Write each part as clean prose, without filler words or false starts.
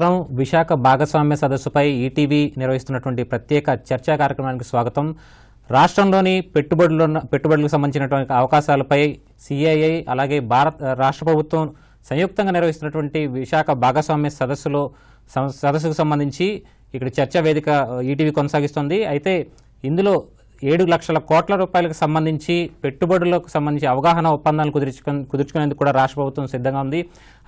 నమస్కారం. విశాఖ భాగస్వామ్య సదస్సుపై ఈటీవీ నిర్వహిస్తున్నటువంటి ప్రత్యేక చర్చా కార్యక్రమానికి స్వాగతం. రాష్ట్రంలోని పెట్టుబడులకు సంబంధించినటువంటి అవకాశాలపై సిఐఐ అలాగే రాష్ట్ర ప్రభుత్వం సంయుక్తంగా నిర్వహిస్తున్నటువంటి విశాఖ భాగస్వామ్య సదస్సుకు సంబంధించి ఇక్కడ చర్చా వేదిక ఈటీవీ కొనసాగిస్తోంది. అయితే ఇందులో 7 లక్షల కోట్ల రూపాయలకు సంబంధించి పెట్టుబడులకు సంబంధించి అవగాహన ఒప్పందాలు కుదుర్చుకునేందుకు కూడా రాష్ట్ర ప్రభుత్వం సిద్ధంగా ఉంది.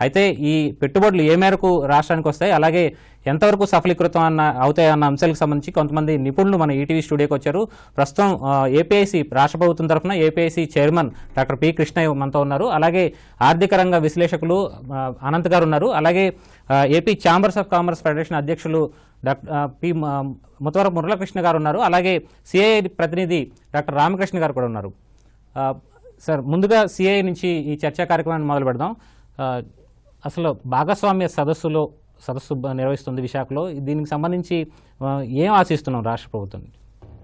అయితే ఈ పెట్టుబడులు ఏ మేరకు రాష్ట్రానికి వస్తాయి, అలాగే ఎంతవరకు సఫలీకృతం అవుతాయన్న అంశాలకు సంబంధించి కొంతమంది నిపుణులు మన ఈటీవీ స్టూడియోకి వచ్చారు. ప్రస్తుతం ఏపీఐసి రాష్ట్ర ప్రభుత్వం తరఫున APIIC chairman doctor P Krishnaiah మనతో ఉన్నారు. అలాగే ఆర్థిక రంగ విశ్లేషకులు అనంత్ గారు ఉన్నారు. అలాగే AP chambers of commerce federation అధ్యక్షులు డాక్టర్ పి ముతవరపు మురళకృష్ణ గారు ఉన్నారు. అలాగే సిఐఐ ప్రతినిధి డాక్టర్ రామకృష్ణ గారు కూడా ఉన్నారు. సార్, ముందుగా సిఐఐ నుంచి ఈ చర్చా కార్యక్రమాన్ని మొదలు పెడదాం. అసలు భాగస్వామ్య సదస్సు నిర్వహిస్తుంది విశాఖలో. దీనికి సంబంధించి ఏం ఆశిస్తున్నాం రాష్ట్ర ప్రభుత్వం?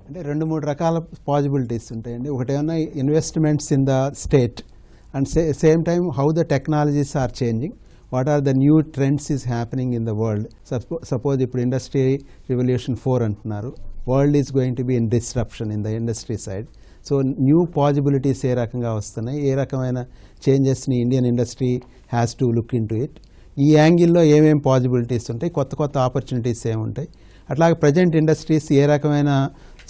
అంటే 2-3 రకాల పాసిబిలిటీస్ ఉంటాయండి. ఒకటేమన్నా investments in the state and same time how the technologies are changing, what are the new trends is happening in the world. Suppose ఇప్పుడు ఇండస్ట్రీ రివల్యూషన్ 4 అంటున్నారు. World is going to be in disruption in the industry side. So new possibilities ఏ రకంగా వస్తున్నాయి, ఏ రకమైన చేంజెస్ని Indian industry has to look into it, ఈ యాంగిల్లో ఏమేమి పాసిబిలిటీస్ ఉంటాయి, కొత్త ఆపర్చునిటీస్ ఏముంటాయి, అట్లాగే ప్రజెంట్ ఇండస్ట్రీస్ ఏ రకమైన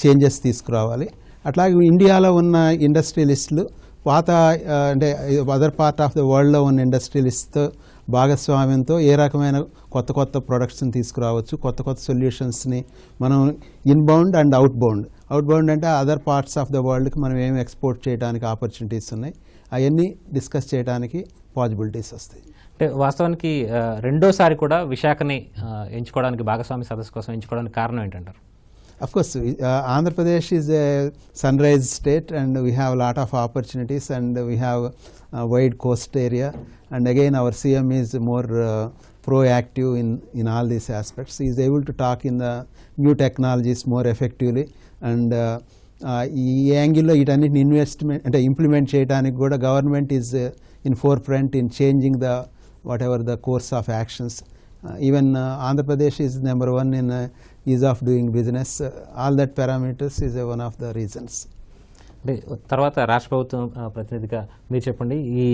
చేంజెస్ తీసుకురావాలి, అట్లాగే ఇండియాలో ఉన్న ఇండస్ట్రియలిస్టులు పాత అంటే అదర్ పార్ట్ ఆఫ్ ద వరల్డ్లో ఉన్న ఇండస్ట్రియలిస్ట్తో భాగస్వామ్యంతో ఏ రకమైన కొత్త ప్రొడక్ట్స్ని తీసుకురావచ్చు, కొత్త సొల్యూషన్స్ని మనం ఇన్బౌండ్ అండ్ అవుట్బౌండ్ అంటే అదర్ పార్ట్స్ ఆఫ్ ద వరల్డ్కి మనం ఏమి ఎక్స్పోర్ట్ చేయడానికి ఆపర్చునిటీస్ ఉన్నాయి, అవన్నీ డిస్కస్ చేయడానికి పాసిబిలిటీస్ వస్తాయి. అంటే వాస్తవానికి రెండోసారి కూడా విశాఖని ఎంచుకోవడానికి, భాగస్వామ్య సదస్సు కోసం ఎంచుకోవడానికి కారణం ఏంటంటారు? Of course, Andhra Pradesh is a sunrise state and we have a lot of opportunities and we have a wide coast area, and again our CM is more proactive in all these aspects. He is able to talk in the new technologies more effectively and ఈ యాంగిల్లో వీటన్నిటిని investment అంటే implement చేయడానికి కూడా government is in four-front in changing the what ever the course of actions. Even Andhra Pradesh is number 1 in is of doing business. All that parameters is one of the reasons. అంటే తర్వాత రాష్ట్ర ప్రభుత్వం ప్రతినిధిగా మీరు చెప్పండి, ఈ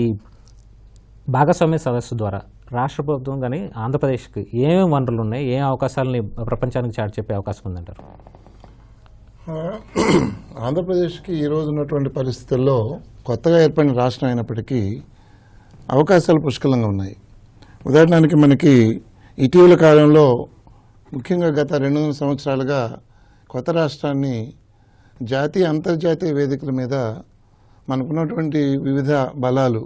భాగస్వామ్య సదస్సు ద్వారా రాష్ట్ర ప్రభుత్వం కానీ ఆంధ్రప్రదేశ్కి ఏమేమి వనరులు ఉన్నాయి, ఏం అవకాశాలని ప్రపంచానికి చాటి చెప్పే అవకాశం ఉందంటారు? ఆంధ్రప్రదేశ్కి ఈరోజు ఉన్నటువంటి పరిస్థితుల్లో కొత్తగా ఏర్పడిన రాష్ట్రం అయినప్పటికీ అవకాశాలు పుష్కలంగా ఉన్నాయి. ఉదాహరణకి మనకి ఇటీవల కాలంలో ముఖ్యంగా గత 200 సంవత్సరాలుగా కొత్త రాష్ట్రాన్ని జాతీయ అంతర్జాతీయ వేదికల మీద మనకున్నటువంటి వివిధ బలాలు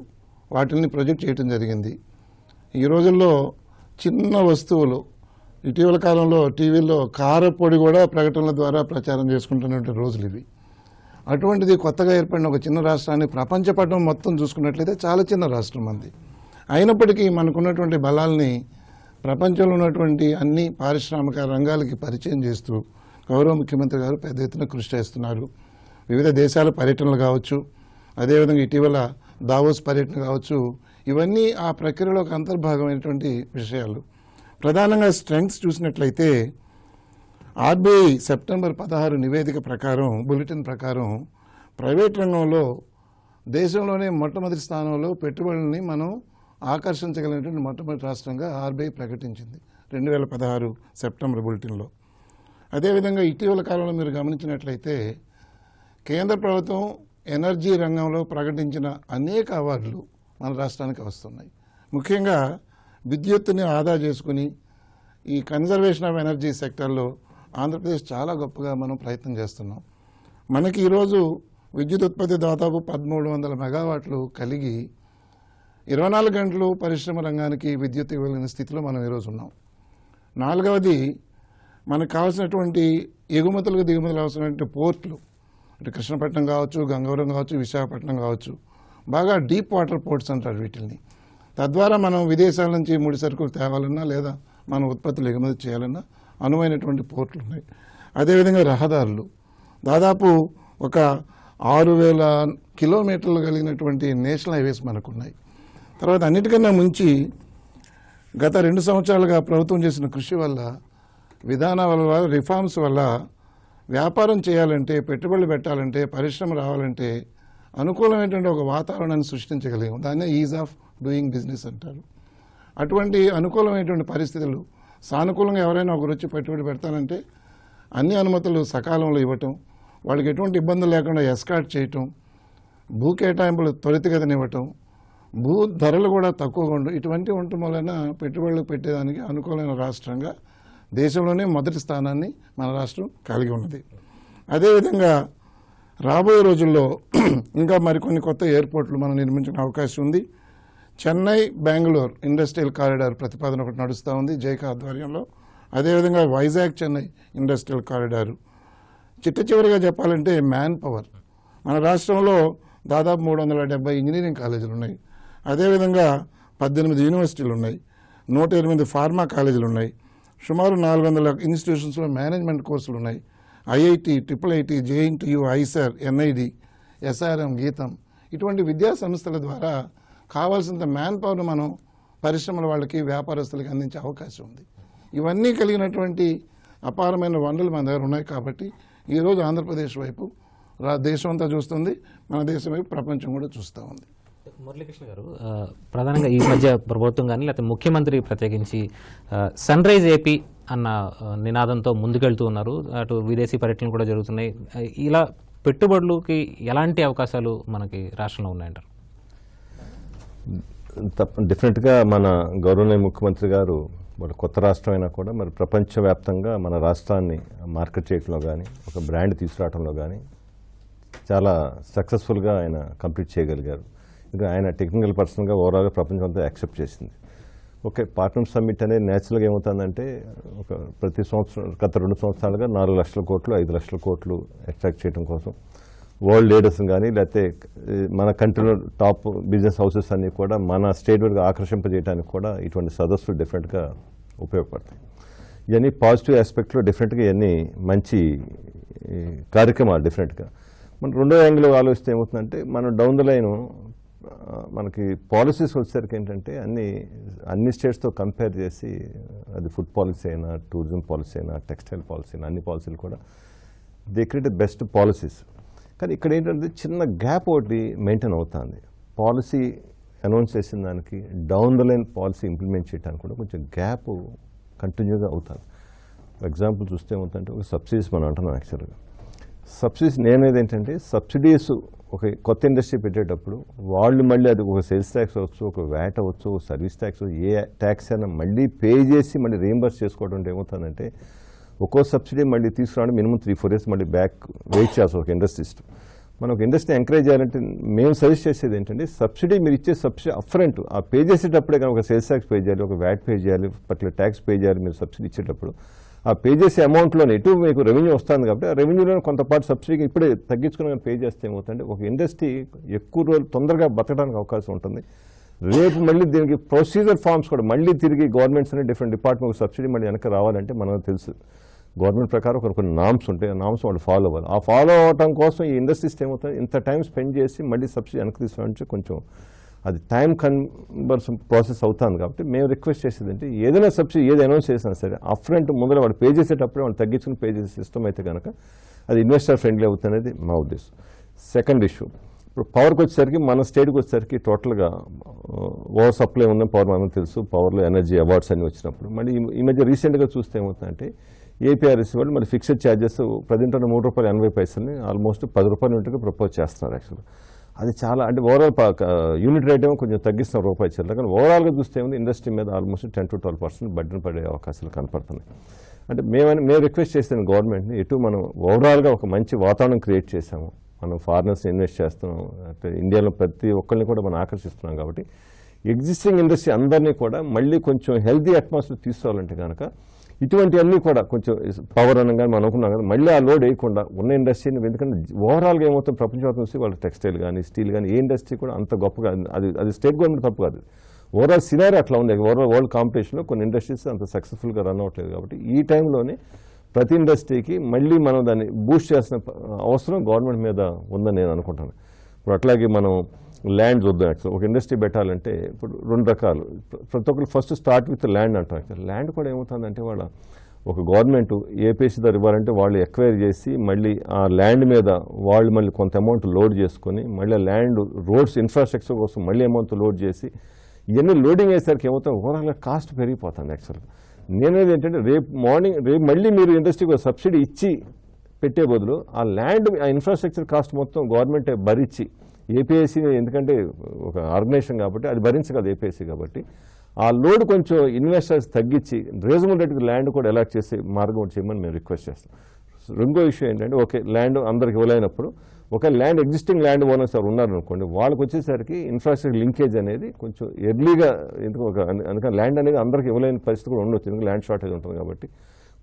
వాటిని ప్రొజెక్ట్ చేయడం జరిగింది. ఈ రోజుల్లో చిన్న వస్తువులు, ఇటీవల కాలంలో టీవీల్లో కారపొడి కూడా ప్రకటనల ద్వారా ప్రచారం చేసుకుంటున్నటువంటి రోజులు ఇవి. అటువంటిది కొత్తగా ఏర్పడిన ఒక చిన్న రాష్ట్రాన్ని ప్రపంచ పటం మొత్తం చూసుకున్నట్లయితే చాలా చిన్న రాష్ట్రం మంది. అయినప్పటికీ మనకున్నటువంటి బలాల్ని ప్రపంచంలో ఉన్నటువంటి అన్ని పారిశ్రామిక రంగాలకి పరిచయం చేస్తూ గౌరవ ముఖ్యమంత్రి గారు పెద్ద ఎత్తున కృషి చేస్తున్నారు. వివిధ దేశాల పర్యటనలు కావచ్చు, అదేవిధంగా ఇటీవల దావోస్ పర్యటన కావచ్చు, ఇవన్నీ ఆ ప్రక్రియలో ఒక అంతర్భాగమైనటువంటి విషయాలు. ప్రధానంగా స్ట్రెంగ్స్ చూసినట్లయితే ఆర్బీఐ సెప్టెంబర్ 16 నివేదిక ప్రకారం, బులెటిన్ ప్రకారం ప్రైవేట్ రంగంలో దేశంలోనే మొట్టమొదటి స్థానంలో పెట్టుబడుల్ని మనం ఆకర్షించగలిగినటువంటి మొట్టమొదటి రాష్ట్రంగా ఆర్బీఐ ప్రకటించింది 2016 సెప్టెంబర్ బులెటిన్లో. అదేవిధంగా ఇటీవల కాలంలో మీరు గమనించినట్లయితే కేంద్ర ప్రభుత్వం ఎనర్జీ రంగంలో ప్రకటించిన అనేక అవార్డులు మన రాష్ట్రానికి వస్తున్నాయి. ముఖ్యంగా విద్యుత్తుని ఆదా చేసుకుని ఈ కన్జర్వేషన్ ఆఫ్ ఎనర్జీ సెక్టర్లో ఆంధ్రప్రదేశ్ చాలా గొప్పగా మనం ప్రయత్నం చేస్తున్నాం. మనకి ఈరోజు విద్యుత్ ఉత్పత్తి దాదాపు 1300 మెగావాట్లు కలిగి 24 గంటలు పరిశ్రమ రంగానికి విద్యుత్ ఇవ్వగలిగిన స్థితిలో మనం ఈరోజు ఉన్నాం. 4వది, మనకు కావాల్సినటువంటి ఎగుమతులకు దిగుమతులు అవసరమైన పోర్ట్లు, అంటే కృష్ణపట్నం కావచ్చు, గంగవరం కావచ్చు, విశాఖపట్నం కావచ్చు, బాగా డీప్ వాటర్ పోర్ట్స్ అంటారు వీటిని. తద్వారా మనం విదేశాల నుంచి ముడి సరుకులు తేవాలన్నా లేదా మన ఉత్పత్తులు ఎగుమతి చేయాలన్నా అనువైనటువంటి పోర్ట్లు ఉన్నాయి. అదేవిధంగా రహదారులు దాదాపు ఒక 6000 కిలోమీటర్లు కలిగినటువంటి నేషనల్ హైవేస్ మనకున్నాయి. తర్వాత అన్నిటికన్నా ముంచి గత 2 సంవత్సరాలుగా ప్రభుత్వం చేసిన కృషి వల్ల, విధానాల వల్ల, రిఫార్మ్స్ వల్ల వ్యాపారం చేయాలంటే, పెట్టుబడులు పెట్టాలంటే, పరిశ్రమ రావాలంటే అనుకూలమైనటువంటి ఒక వాతావరణాన్ని సృష్టించగలిగాం. దాన్నే ఈజ్ ఆఫ్ డూయింగ్ బిజినెస్ అంటారు. అటువంటి అనుకూలమైనటువంటి పరిస్థితులు, సానుకూలంగా ఎవరైనా ఒకరు వచ్చి పెట్టుబడి పెడతానంటే అన్ని అనుమతులు సకాలంలో ఇవ్వటం, వాళ్ళకి ఎటువంటి ఇబ్బందులు లేకుండా ఎస్కార్ట్ చేయటం, భూ కేటాయింపులు త్వరితగతిన ఇవ్వటం, భూ ధరలు కూడా తక్కువగా ఉండవు, ఇటువంటి ఉండటం వలన పెట్టుబడులు పెట్టేదానికి అనుకూలమైన రాష్ట్రంగా దేశంలోనే మొదటి స్థానాన్ని మన రాష్ట్రం కలిగి ఉన్నది. అదేవిధంగా రాబోయే రోజుల్లో ఇంకా మరికొన్ని కొత్త ఎయిర్పోర్ట్లు మనం నిర్మించిన అవకాశం ఉంది. చెన్నై బెంగళూరు ఇండస్ట్రియల్ కారిడార్ ప్రతిపాదన ఒకటి నడుస్తూ ఉంది జైకా ఆధ్వర్యంలో. అదేవిధంగా వైజాగ్ చెన్నై ఇండస్ట్రియల్ కారిడారు. చివరిగా చెప్పాలంటే మ్యాన్ పవర్. మన రాష్ట్రంలో దాదాపు 370 ఇంజనీరింగ్ కాలేజీలు ఉన్నాయి. అదేవిధంగా 18 యూనివర్సిటీలు ఉన్నాయి, 108 ఫార్మా కాలేజీలు ఉన్నాయి, సుమారు 400 ఇన్స్టిట్యూషన్స్లో మేనేజ్మెంట్ కోర్సులు ఉన్నాయి. IIT, IIIT, JNTU, IISER, NID, SRM, గీతం ఇటువంటి విద్యా సంస్థల ద్వారా కావాల్సినంత మ్యాన్ పవర్ను మనం పరిశ్రమల వాళ్ళకి, వ్యాపారస్తులకి అందించే అవకాశం ఉంది. ఇవన్నీ కలిగినటువంటి అపారమైన వనరులు మన దగ్గర ఉన్నాయి. కాబట్టి ఈరోజు ఆంధ్రప్రదేశ్ వైపు దేశం అంతా చూస్తుంది, మన దేశం వైపు ప్రపంచం కూడా చూస్తూ ఉంది. మురళీకృష్ణ గారు, ప్రధానంగా ఈ మధ్య ప్రభుత్వం కానీ లేకపోతే ముఖ్యమంత్రి ప్రత్యేకించి సన్ రైజ్ ఏపీ అన్న నినాదంతో ముందుకెళ్తూ ఉన్నారు. అటు విదేశీ పర్యటనలు కూడా జరుగుతున్నాయి. ఇలా పెట్టుబడులకి ఎలాంటి అవకాశాలు మనకి రాష్ట్రంలో ఉన్నాయంటారు? డెఫినెట్గా మన గౌరవనీయ ముఖ్యమంత్రి గారు మరి కొత్త రాష్ట్రం అయినా కూడా మరి ప్రపంచవ్యాప్తంగా మన రాష్ట్రాన్ని మార్కెట్ చేయడంలో కానీ, ఒక బ్రాండ్ తీసుకురావడంలో కానీ చాలా సక్సెస్ఫుల్గా ఆయన కంప్లీట్ చేయగలిగారు. ఇంకా ఆయన టెక్నికల్ పర్సన్గా ఓవరాల్గా ప్రపంచం అంతా యాక్సెప్ట్ చేసింది. ఓకే, పార్ట్నర్ సమ్మిట్ అనేది న్యాచురల్గా ఏమవుతుందంటే ఒక ప్రతి సంవత్సరం గత 2 సంవత్సరాలుగా 4 లక్షల కోట్లు 5 లక్షల కోట్లు అట్రాక్ట్ చేయడం కోసం వరల్డ్ లీడర్స్ని కానీ లేకపోతే మన కంట్రీలో టాప్ బిజినెస్ హౌసెస్ అన్నీ కూడా మన స్టేట్ వరకు ఆకర్షింపజేయడానికి కూడా ఇటువంటి సదస్సులు డెఫినెట్గా ఉపయోగపడతాయి. ఇవన్నీ పాజిటివ్ ఆస్పెక్ట్లో డెఫినెట్గా ఇవన్నీ మంచి కార్యక్రమాలు. డెఫినెట్గా మన రెండో యాంగిల్ ఆలోచిస్తే ఏమవుతుందంటే మనం డౌన్ ద లైన్ మనకి పాలసీస్ వచ్చేసరికి ఏంటంటే అన్ని స్టేట్స్తో కంపేర్ చేసి అది ఫుడ్ పాలసీ అయినా, టూరిజం పాలసీ అయినా, టెక్స్టైల్ పాలసీ అయినా, అన్ని పాలసీలు కూడా దే క్రియేట్ బెస్ట్ పాలసీస్. కానీ ఇక్కడ ఏంటంటే చిన్న గ్యాప్ ఒకటి మెయింటైన్ అవుతుంది. పాలసీ అనౌన్స్ చేసిన దానికి down the line policy implement చేయడానికి కూడా కొంచెం గ్యాప్ కంటిన్యూగా అవుతుంది. ఫర్ ఎగ్జాంపుల్ చూస్తే ఏమవుతుందంటే ఒక సబ్సిడీస్ మనం అంటున్నాం. యాక్చువల్గా సబ్సిడీస్ నేనేది ఏంటంటే సబ్సిడీస్ ఒక కొత్త ఇండస్ట్రీ పెట్టేటప్పుడు వాళ్ళు మళ్ళీ అది ఒక సేల్స్ ట్యాక్స్ అవ్వచ్చు, ఒక వ్యాట్ అవ్వచ్చు, ఒక సర్వీస్ ట్యాక్స్, ఏ ట్యాక్స్ అయినా మళ్ళీ పే చేసి మళ్ళీ రీయింబర్స్ చేసుకోవడం అంటే ఏమవుతుందంటే ఒక్కో సబ్సిడీ మళ్ళీ తీసుకురావడం మినిమం 3-4 years మళ్ళీ బ్యాక్ వెయిట్ చేస్తాం ఒక ఇండస్ట్రీస్ట్. మనం ఒక ఇండస్ట్రీ ఎంకరేజ్ చేయాలంటే మేము సజెస్ట్ చేసేది ఏంటంటే సబ్సిడీ మీరు ఇచ్చే సబ్సిడీ అప్ఫ్రంట్ ఆ పే చేసేటప్పుడే కానీ ఒక సేల్స్ ట్యాక్స్ పే చేయాలి, ఒక వ్యాట్ పే చేయాలి, పర్టికులర్ ట్యాక్స్ పే చేయాలి. మీరు సబ్సిడీ ఇచ్చేటప్పుడు ఆ పే చేసే అమౌంట్లోనే ఎటు మీకు రెవెన్యూ వస్తుంది కాబట్టి ఆ రెవెన్యూలో కొంతపాటు సబ్సిడీకి ఇప్పుడే తగ్గించుకుని పే చేస్తే ఏమవుతుందంటే ఒక ఇండస్ట్రీ ఎక్కువ రోజులు తొందరగా బతకడానికి అవకాశం ఉంటుంది. రేపు మళ్ళీ దీనికి ప్రొసీజర్ ఫార్మ్స్ కూడా మళ్ళీ తిరిగి గవర్నమెంట్స్ అనే డిఫరెంట్ డిపార్ట్మెంట్ సబ్సిడీ మళ్ళీ వెనక రావాలంటే మనకు తెలుసు గవర్నమెంట్ ప్రకారం కొన్ని నామ్స్ ఉంటాయి. ఆ నామ్స్ వాళ్ళు ఫాలో అవ్వాలి. ఆ ఫాలో అవ్వడం కోసం ఈ ఇండస్ట్రీస్ ఏమవుతుంది ఇంత టైం స్పెండ్ చేసి మళ్ళీ సబ్సిడీ వెనక్కి తీసుకోవాలంటే కొంచెం అది టైం కన్వర్షన్ ప్రాసెస్ అవుతుంది. కాబట్టి మేము రిక్వెస్ట్ చేసేది అంటే ఏదైనా సబ్సిడీ ఏది అనౌన్స్ చేసినా సరే అప్ఫ్రంట్ ముందర వాడు పే చేసేటప్పుడే వాళ్ళు తగ్గించుకుని పే చేసే సిస్టమ్ అయితే కనుక అది ఇన్వెస్టర్ ఫ్రెండ్లీ అవుతుంది అనేది మా ఉద్దేశం. సెకండ్ ఇష్యూ, ఇప్పుడు పవర్కి వచ్చేసరికి మన స్టేట్కి వచ్చేసరికి టోటల్గా ఓవర్ సప్లై ఉన్న పవర్ మనకు తెలుసు. పవర్లో ఎనర్జీ అవార్డ్స్ అన్ని వచ్చినప్పుడు మళ్ళీ ఈ మధ్య రీసెంట్గా చూస్తే ఏమవుతుందంటే ఏపీఆర్ఎస్ వాళ్ళు మరి ఫిక్స్డ్ ఛార్జెస్ 10 ₹3.80 ఆల్మోస్ట్ ₹10 ప్రపోజ్ చేస్తున్నారు. యాక్చువల్గా అది చాలా అంటే ఓవరాల్ యూనిట్ రేట్ ఏమో కొంచెం తగ్గిస్తున్నారు రూపాయి చిల్లర. కానీ ఓవరాల్గా చూస్తే ఏముంది ఇండస్ట్రీ మీద ఆల్మోస్ట్ 10-12% బడ్డెన్ పడే అవకాశాలు కనపడుతున్నాయి. అంటే మేము రిక్వెస్ట్ చేసాను గవర్నమెంట్ని ఎటు మనం ఓవరాల్గా ఒక మంచి వాతావరణం క్రియేట్ చేసాము. మనం ఫారినర్స్ని ఇన్వెస్ట్ చేస్తున్నాం, అంటే ఇండియాలో ప్రతి ఒక్కరిని కూడా మనం ఆకర్షిస్తున్నాం. కాబట్టి ఎగ్జిస్టింగ్ ఇండస్ట్రీ అందరినీ కూడా మళ్ళీ కొంచెం హెల్తీ అట్మాస్ఫియర్ తీసుకోవాలంటే కనుక ఇటువంటివన్నీ కూడా కొంచెం పవర్ అనగా మనం అనుకున్నాం కదా మళ్ళీ ఆ లోడ్ వేయకుండా ఉన్న ఇండస్ట్రీని, ఎందుకంటే ఓవరాల్గా ఏమవుతుంది ప్రపంచవ్యాప్తంగా చూసి వాళ్ళ టెక్స్టైల్ కానీ స్టీల్ కానీ ఏ ఇండస్ట్రీ కూడా అంత గొప్పగా అది స్టేట్ గవర్నమెంట్ తప్పు కాదు. ఓవరాల్ సినారీ అట్లా ఉంది. ఓవరాల్ వరల్డ్ కాంపిటీషన్లో కొన్ని ఇండస్ట్రీస్ అంత సక్సెస్ఫుల్గా రన్ అవ్వట్లేదు. కాబట్టి ఈ టైంలోనే ప్రతి ఇండస్ట్రీకి మళ్ళీ మనం దాన్ని బూస్ట్ చేసిన అవసరం గవర్నమెంట్ మీద ఉందని నేను అనుకుంటాను. ఇప్పుడు అట్లాగే మనం ల్యాండ్స్ వద్దు. యాక్చువల్ ఒక ఇండస్ట్రీ పెట్టాలంటే ఇప్పుడు 2 రకాలు. ప్రతి ఒక్కరు ఫస్ట్ స్టార్ట్ విత్ ల్యాండ్ అంటారు. యాక్చువల్ ల్యాండ్ కూడా ఏమవుతుందంటే వాళ్ళ ఒక గవర్నమెంట్ ఏపీసీ ద్వారా ఇవ్వాలంటే వాళ్ళు ఎక్వైర్ చేసి మళ్ళీ ఆ ల్యాండ్ మీద వాళ్ళు మళ్ళీ కొంత అమౌంట్ లోడ్ చేసుకొని మళ్ళీ ఆ ల్యాండ్ రోడ్స్ ఇన్ఫ్రాస్ట్రక్చర్ కోసం మళ్ళీ అమౌంట్ లోడ్ చేసి ఇవన్నీ లోడింగ్ అయ్యేసరికి ఏమవుతాం ఓవరాల్గా కాస్ట్ పెరిగిపోతుంది. యాక్చువల్గా నేనేది ఏంటంటే రేపు మళ్ళీ మీరు ఇండస్ట్రీకి సబ్సిడీ ఇచ్చి పెట్టే బదులు ఆ ల్యాండ్ ఆ ఇన్ఫ్రాస్ట్రక్చర్ కాస్ట్ మొత్తం గవర్నమెంటే భరించి ఏపీఐసీ ఎందుకంటే ఒక ఆర్గనైజేషన్ కాబట్టి అది భరించగలదు ఏపీఐసీ కాబట్టి ఆ లోడ్ కొంచెం ఇన్వెస్టర్స్ తగ్గించి రీజనబుల్ రేట్కి ల్యాండ్ కూడా అలాట్ చేసే మార్గం చేయమని మేము రిక్వెస్ట్ చేస్తాం. రెండో విషయం ఏంటంటే ఓకే ల్యాండ్ అందరికి ఇవ్వలేనప్పుడు ఒక ల్యాండ్ ఎగ్జిస్టింగ్ ల్యాండ్ ఓనర్స్ ఎవరు ఉన్నారనుకోండి వాళ్ళకి వచ్చేసరికి ఇన్ఫ్రాస్ట్రక్చర్ లింకేజ్ అనేది కొంచెం ఎర్లీగా ఎందుకు అందుకని ల్యాండ్ అనేది అందరికి ఇవ్వలేని పరిస్థితి కూడా ఉండొచ్చు ఎందుకంటే ల్యాండ్ షార్టేజ్ ఉంటుంది కాబట్టి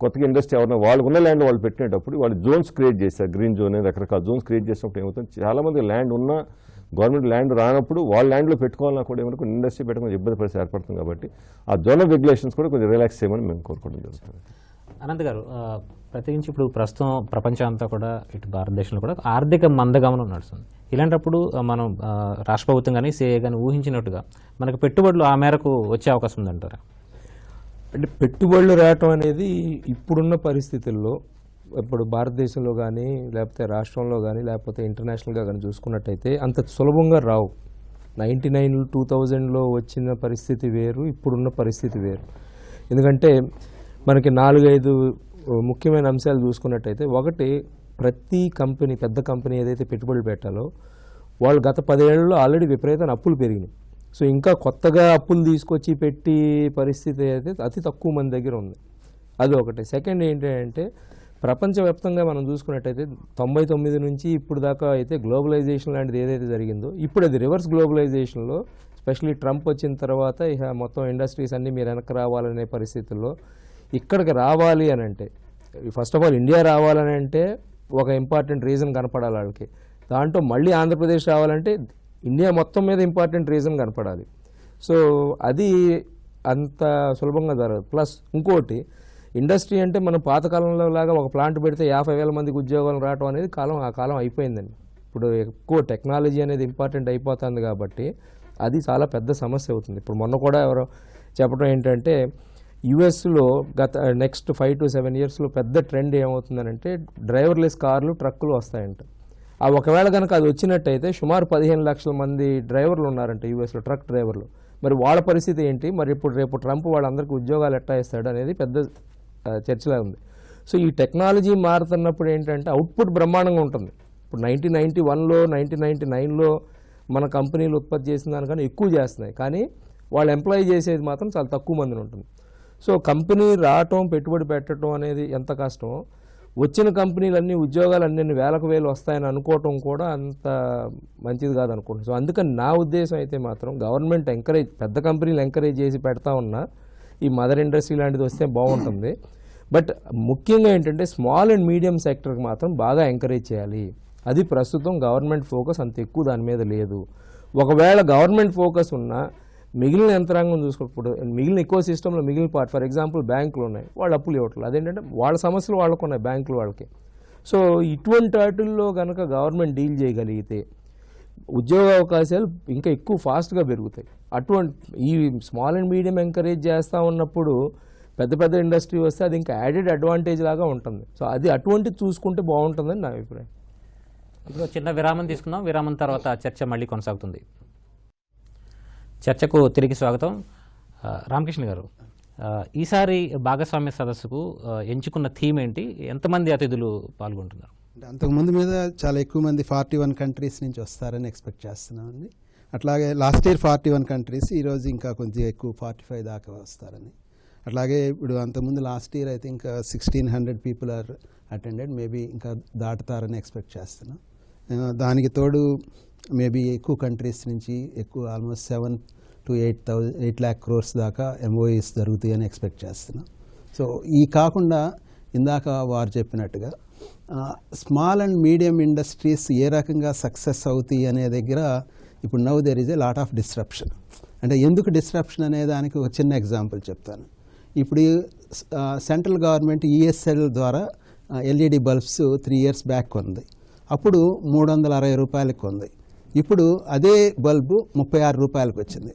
కొత్తగా ఇండస్ట్రీ ఎవరైనా వాళ్ళకు ఉన్న ల్యాండ్ వాళ్ళు పెట్టినప్పుడు వాళ్ళు జోన్స్ క్రియేట్ చేశారు. గ్రీన్ జోన్ రకరకాల జోన్స్ క్రియేట్ చేసినప్పుడు ఏమవుతుంది చాలామంది ల్యాండ్ ఉన్నా గవర్నమెంట్ ల్యాండ్ రానప్పుడు వాళ్ళ ల్యాండ్లో పెట్టుకోవాలన్నా కూడా ఏమైనా కొన్ని ఇండస్ట్రీ పెట్టుకుని ఇబ్బంది పరిస్థితి ఏర్పడుతుంది కాబట్టి ఆ జోనల్ రెగ్యులేషన్స్ కూడా కొంచెం రిలాక్స్ చేయమని మేము కోరుకోవడం జరుగుతుంది. అనంత్ గారు, ప్రత్యేకించి ఇప్పుడు ప్రస్తుతం ప్రపంచం అంతా కూడా ఇటు భారతదేశంలో కూడా ఆర్థిక మందగమనం నడుస్తుంది. ఇలాంటప్పుడు మనం రాష్ట్ర ప్రభుత్వం కానీ సిఐ కానీ ఊహించినట్టుగా మనకు పెట్టుబడులు ఆ మేరకు వచ్చే అవకాశం ఉందంటారా? అంటే పెట్టుబడులు రావటం అనేది ఇప్పుడున్న పరిస్థితుల్లో ఇప్పుడు భారతదేశంలో కానీ లేకపోతే రాష్ట్రంలో కానీ లేకపోతే ఇంటర్నేషనల్గా కానీ చూసుకున్నట్టయితే అంత సులభంగా రావు. 99 2000లో వచ్చిన పరిస్థితి వేరు, ఇప్పుడున్న పరిస్థితి వేరు. ఎందుకంటే మనకి 4-5 ముఖ్యమైన అంశాలు చూసుకున్నట్టయితే ఒకటి ప్రతి కంపెనీ పెద్ద కంపెనీ ఏదైతే పెట్టుబడులు పెట్టాలో వాళ్ళు గత 10 ఏళ్లలో ఆల్రెడీ విపరీతమైన అప్పులు పెరిగినాయి. సో ఇంకా కొత్తగా అప్పులు తీసుకొచ్చి పెట్టి పరిస్థితి అయితే అతి తక్కువ మంది దగ్గర ఉంది. అది ఒకటి. సెకండ్ ఏంటంటే ప్రపంచవ్యాప్తంగా మనం చూసుకున్నట్టయితే 99 నుంచి ఇప్పుడు దాకా అయితే గ్లోబలైజేషన్ లాంటిది ఏదైతే జరిగిందో ఇప్పుడు అది రివర్స్ గ్లోబలైజేషన్లో స్పెషల్లీ ట్రంప్ వచ్చిన తర్వాత ఇక మొత్తం ఇండస్ట్రీస్ అన్నీ మీరు వెనక్కి రావాలనే పరిస్థితుల్లో ఇక్కడికి రావాలి అని అంటే ఫస్ట్ ఆఫ్ ఆల్ ఇండియా రావాలని అంటే ఒక ఇంపార్టెంట్ రీజన్ కనపడాలి వాళ్ళకి. దాంట్లో మళ్ళీ ఆంధ్రప్రదేశ్ రావాలంటే ఇండియా మొత్తం మీద ఇంపార్టెంట్ రీజన్ కనపడాలి. సో అది అంత సులభంగా జరగదు. ప్లస్ ఇంకోటి ఇండస్ట్రీ అంటే మనం పాతకాలంలో లాగా ఒక ప్లాంట్ పెడితే 50,000 మందికి ఉద్యోగాలు రావడం అనేది ఆ కాలం అయిపోయిందండి. ఇప్పుడు ఎక్కువ టెక్నాలజీ అనేది ఇంపార్టెంట్ అయిపోతుంది కాబట్టి అది చాలా పెద్ద సమస్య అవుతుంది. ఇప్పుడు మొన్న కూడా ఎవరో చెప్పడం ఏంటంటే యుఎస్లో గత నెక్స్ట్ 5 to 7 yearsలో పెద్ద ట్రెండ్ ఏమవుతుందనంటే డ్రైవర్లెస్ కార్లు ట్రక్కులు వస్తాయంట. ఒకవేళ కనుక అది వచ్చినట్టయితే సుమారు 15 లక్షల మంది డ్రైవర్లు ఉన్నారంట యూఎస్లో, ట్రక్ డ్రైవర్లు. మరి వాళ్ళ పరిస్థితి ఏంటి, మరి ఇప్పుడు రేపు ట్రంప్ వాళ్ళందరికీ ఉద్యోగాలు ఎట్టా ఇస్తాడు అనేది పెద్ద చర్చలా ఉంది. సో ఈ టెక్నాలజీ మారుతున్నప్పుడు ఏంటంటే అవుట్పుట్ బ్రహ్మాండంగా ఉంటుంది. ఇప్పుడు 1991లో 1999లో మన కంపెనీలు ఉత్పత్తి చేసిన దానికన్నా ఎక్కువ చేస్తున్నాయి, కానీ వాళ్ళు ఎంప్లాయ్ చేసేది మాత్రం చాలా తక్కువ మందిని ఉంటుంది. సో కంపెనీ రావటం పెట్టుబడి పెట్టడం అనేది ఎంత కష్టమో వచ్చిన కంపెనీలన్నీ ఉద్యోగాలు అన్ని వేలకు వేలు వస్తాయని అనుకోవటం కూడా అంత మంచిది కాదు అనుకుంటున్నాను. సో అందుకని నా ఉద్దేశం అయితే మాత్రం గవర్నమెంట్ పెద్ద కంపెనీలు ఎంకరేజ్ చేసి పెడతా ఉన్నా ఈ మదర్ ఇండస్ట్రీ లాంటిది వస్తే బాగుంటుంది. బట్ ముఖ్యంగా ఏంటంటే స్మాల్ అండ్ మీడియం సెక్టర్కి మాత్రం బాగా ఎంకరేజ్ చేయాలి. అది ప్రస్తుతం గవర్నమెంట్ ఫోకస్ అంత ఎక్కువ దాని మీద లేదు. ఒకవేళ గవర్నమెంట్ ఫోకస్ ఉన్నా మిగిలిన యంత్రాంగం చూసుకోకపోతే మిగిలిన ఎకో సిస్టంలో మిగిలిన పార్ట్ ఫర్ ఎగ్జాంపుల్ బ్యాంకులు ఉన్నాయి, వాళ్ళు అప్పులు ఇవ్వట్లేదు. అదేంటంటే వాళ్ళ సమస్యలు వాళ్ళకు ఉన్నాయి, బ్యాంకులు వాళ్ళకి. సో ఇటువంటి వాటిల్లో కనుక గవర్నమెంట్ డీల్ చేయగలిగితే ఉద్యోగ అవకాశాలు ఇంకా ఎక్కువ ఫాస్ట్గా పెరుగుతాయి. ఈ స్మాల్ అండ్ మీడియం ఎంకరేజ్ చేస్తూ ఉన్నప్పుడు పెద్ద పెద్ద ఇండస్ట్రీ వస్తే అది ఇంకా యాడెడ్ అడ్వాంటేజ్ లాగా ఉంటుంది. సో అది అటువంటిది చూసుకుంటే బాగుంటుందని నా అభిప్రాయం. ఇప్పుడు చిన్న విరామం తీసుకుందాం. విరామం తర్వాత చర్చ మళ్ళీ కొనసాగుతుంది. చర్చకు తిరిగి స్వాగతం. రామకృష్ణ గారు, ఈసారి భాగస్వామ్య సదస్సుకు ఎంచుకున్న థీమ్ ఏంటి, ఎంతమంది అతిథులు పాల్గొంటున్నారు? అంటే అంతకుముందు మీద చాలా ఎక్కువ మంది 41 కంట్రీస్ నుంచి వస్తారని ఎక్స్పెక్ట్ చేస్తున్నామండి. అట్లాగే లాస్ట్ ఇయర్ 41 కంట్రీస్, ఈరోజు ఇంకా కొంచెం ఎక్కువ 45 దాకా వస్తారని. అట్లాగే ఇప్పుడు అంతకుముందు లాస్ట్ ఇయర్ అయితే ఇంకా 1600 పీపుల్ ఆర్ అటెండెడ్, మేబీ ఇంకా దాటుతారని ఎక్స్పెక్ట్ చేస్తున్నాం. దానికి తోడు మేబీ ఎక్కువ కంట్రీస్ నుంచి ఎక్కువ ఆల్మోస్ట్ 7 to 8 lakh crores దాకా ఎంఓఈస్ జరుగుతాయని ఎక్స్పెక్ట్ చేస్తున్నాం. సో ఈ కాకుండా ఇందాక వారు చెప్పినట్టుగా స్మాల్ అండ్ మీడియం ఇండస్ట్రీస్ ఏ రకంగా సక్సెస్ అవుతాయి అనే దగ్గర ఇప్పుడు now there is a lot of disruption. అంటే ఎందుకు డిస్రప్షన్ అనే దానికి ఒక చిన్న ఎగ్జాంపుల్ చెప్తాను. ఇప్పుడు సెంట్రల్ గవర్నమెంట్ ఈఎస్ఎల్ ద్వారా ఎల్ఈడి బల్బ్స్ 3 years బ్యాక్ కొంది. అప్పుడు 360 రూపాయలకి కొంది. ఇప్పుడు అదే బల్బు 36 రూపాయలకు వచ్చింది.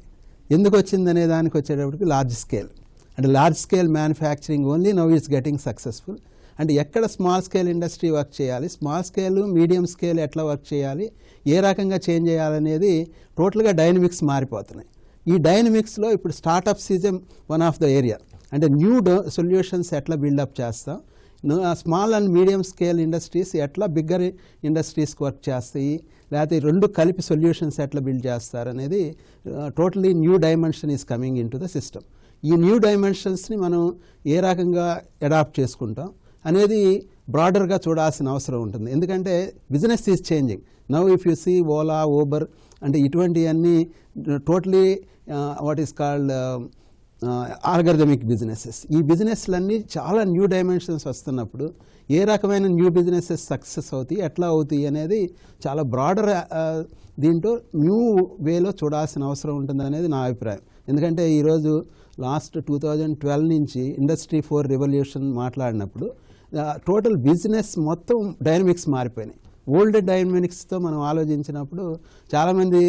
ఎందుకు వచ్చిందనే దానికి వచ్చేటప్పటికి లార్జ్ స్కేల్, అంటే large scale manufacturing only now is getting successful. అంటే ఎక్కడ స్మాల్ స్కేల్ ఇండస్ట్రీ వర్క్ చేయాలి, స్మాల్ స్కేల్ మీడియం స్కేల్ ఎట్లా వర్క్ చేయాలి, ఏ రకంగా చేంజ్ చేయాలనేది టోటల్గా డైనమిక్స్ మారిపోతున్నాయి. ఈ డైనమిక్స్లో ఇప్పుడు startups is one of the area. అంటే న్యూ సొల్యూషన్స్ ఎట్లా బిల్డప్ చేస్తాం, small and medium scale industries ఎట్లా బిగ్గర్ ఇండస్ట్రీస్కి వర్క్ చేస్తాయి, లేకపోతే రెండు కలిపి సొల్యూషన్స్ ఎట్లా బిల్డ్ చేస్తారు అనేది totally new dimension is coming in to the system. ఈ న్యూ డైమెన్షన్స్ని మనం ఏ రకంగా అడాప్ట్ చేసుకుంటాం అనేది బ్రాడర్గా చూడాల్సిన అవసరం ఉంటుంది. ఎందుకంటే business is changing now. If you see Ola, Uber అంటే ఇటువంటివన్నీ totally what is called algorithmic businesses. ఈ బిజినెస్లన్నీ చాలా న్యూ డైమెన్షన్స్ వస్తున్నప్పుడు ఏ రకమైన న్యూ బిజినెసెస్ సక్సెస్ అవుతాయి, ఎట్లా అవుతాయి అనేది చాలా బ్రాడర్ దీంట్లో న్యూ వేలో చూడాల్సిన అవసరం ఉంటుంది అనేది నా అభిప్రాయం. ఎందుకంటే ఈరోజు లాస్ట్ 2012 నుంచి ఇండస్ట్రీ 4 రెవల్యూషన్ మాట్లాడినప్పుడు టోటల్ బిజినెస్ మొత్తం డైనమిక్స్ మారిపోయినాయి. ఓల్డ్ డైనమిక్స్తో మనం ఆలోచించినప్పుడు చాలామంది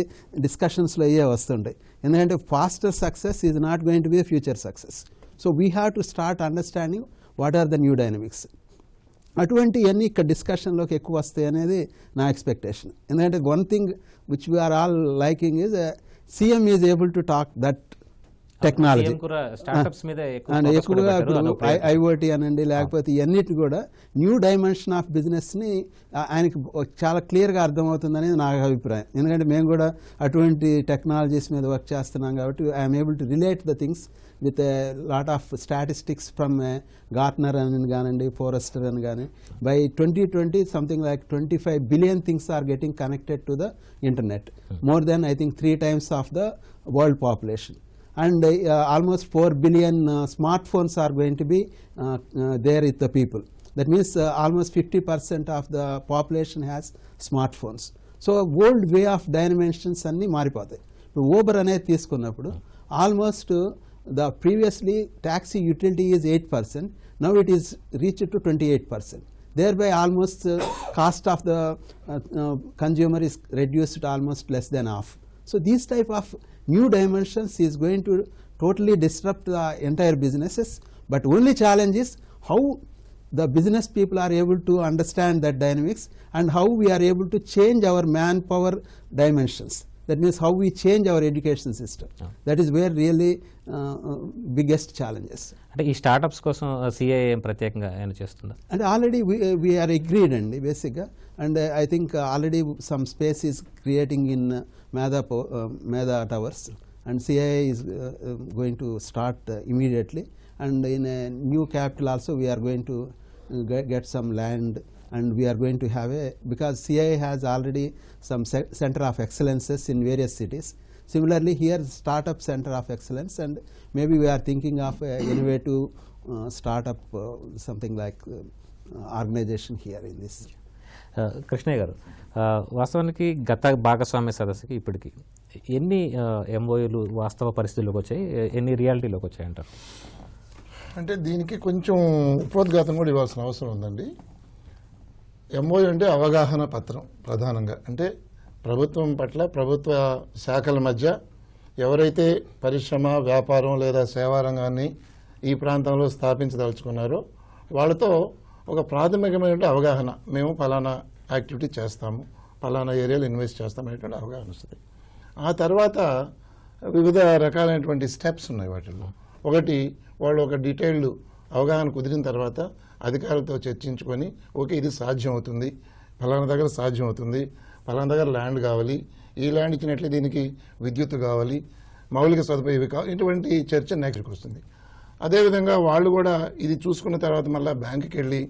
డిస్కషన్స్లో అయ్యే వస్తుంటాయి. ఎందుకంటే faster success is not going to be the future success. So we have to start understanding what are the new dynamics. అటువంటివన్నీ ఇక్కడ డిస్కషన్లోకి ఎక్కువ వస్తాయి అనేది నా ఎక్స్పెక్టేషన్. ఎందుకంటే one thing which we are all liking is CM is able to talk that technology startups మీద ఎక్కువగా ఇప్పుడు ఐఓటీ అనండి, లేకపోతే ఇవన్నిటి కూడా న్యూ డైమెన్షన్ ఆఫ్ బిజినెస్ని ఆయనకి చాలా క్లియర్గా అర్థమవుతుందనేది నా అభిప్రాయం. ఎందుకంటే మేము కూడా అటువంటి టెక్నాలజీస్ మీద వర్క్ చేస్తున్నాం కాబట్టి I'm able to relate the things with a lot of statistics from Gartner అని కానివ్వండి, ఫోరెస్టర్ అని కానీ. By 2020 something like 25 billion things are getting connected to the internet, more than I think 3 times of the world population. And almost 4 billion smartphones are going to be there with the people. That means almost 50% of the population has smartphones. So old way of dimensions అన్నీ మారిపోతాయి. ఇప్పుడు Uber అనేది తీసుకున్నప్పుడు almost the previously taxi utility is 8%, now it is reached to 28%. Thereby almost cost of the consumer is reduced to almost less than half. So these type of new dimensions is going to totally disrupt the entire businesses, but only challenge is how the business people are able to understand that dynamics and how we are able to change our manpower dimensions. That means how we change our education system. That is where really biggest challenges. అంటే ఈ startups కోసం CIA ప్రత్యేకంగా ఏమైనా చేస్తుందా? And already we are agreed అండి బేసిక్గా. And I think already some space is creating in Medha Towers, and CIA is going to start immediately. And in a new capital also we are going to get some land, and we are going to have because CIA has already some center of excellences in various cities. Similarly here startup center of excellence, and maybe we are thinking of innovative startup something like organization here in this. Krishnaiah గారు, వాస్తవానికి గత భాగస్వామ్య సదస్సుకి ఇప్పటికి ఎన్ని ఎంఓయూలు వాస్తవ పరిస్థితుల్లోకి వచ్చాయి, ఎన్ని రియాలిటీలోకి వచ్చాయి అంటారు? అంటే దీనికి కొంచెం ఉపోద్ఘాతం కూడా ఇవ్వాల్సిన అవసరం ఉందండి. ఎంఓయూ అంటే అవగాహన పత్రం ప్రధానంగా. అంటే ప్రభుత్వం పట్ల ప్రభుత్వ శాఖల మధ్య ఎవరైతే పరిశ్రమ, వ్యాపారం లేదా సేవా రంగాన్ని ఈ ప్రాంతంలో స్థాపించదలుచుకున్నారో వాళ్ళతో ఒక ప్రాథమికమైన అవగాహన, మేము ఫలానా యాక్టివిటీ చేస్తాము, ఫలానా ఏరియాలో ఇన్వెస్ట్ చేస్తాం అనేటువంటి అవగాహన వస్తుంది. ఆ తర్వాత వివిధ రకాలైనటువంటి స్టెప్స్ ఉన్నాయి వాటిల్లో. ఒకటి, వాళ్ళు ఒక డీటెయిల్డ్ అవగాహన కుదిరిన తర్వాత అధికారులతో చర్చించుకొని ఓకే ఇది సాధ్యం అవుతుంది, ఫలానా దగ్గర సాధ్యం అవుతుంది, ఫలానా దగ్గర ల్యాండ్ కావాలి, ఈ ల్యాండ్ ఇచ్చినట్లే దీనికి విద్యుత్ కావాలి, మౌలిక సదుపాయాలు కావాలి, ఇటువంటి చర్చ నెక్స్ట్కి వస్తుంది. అదేవిధంగా వాళ్ళు కూడా ఇది చూసుకున్న తర్వాత మళ్ళీ బ్యాంకుకి వెళ్ళి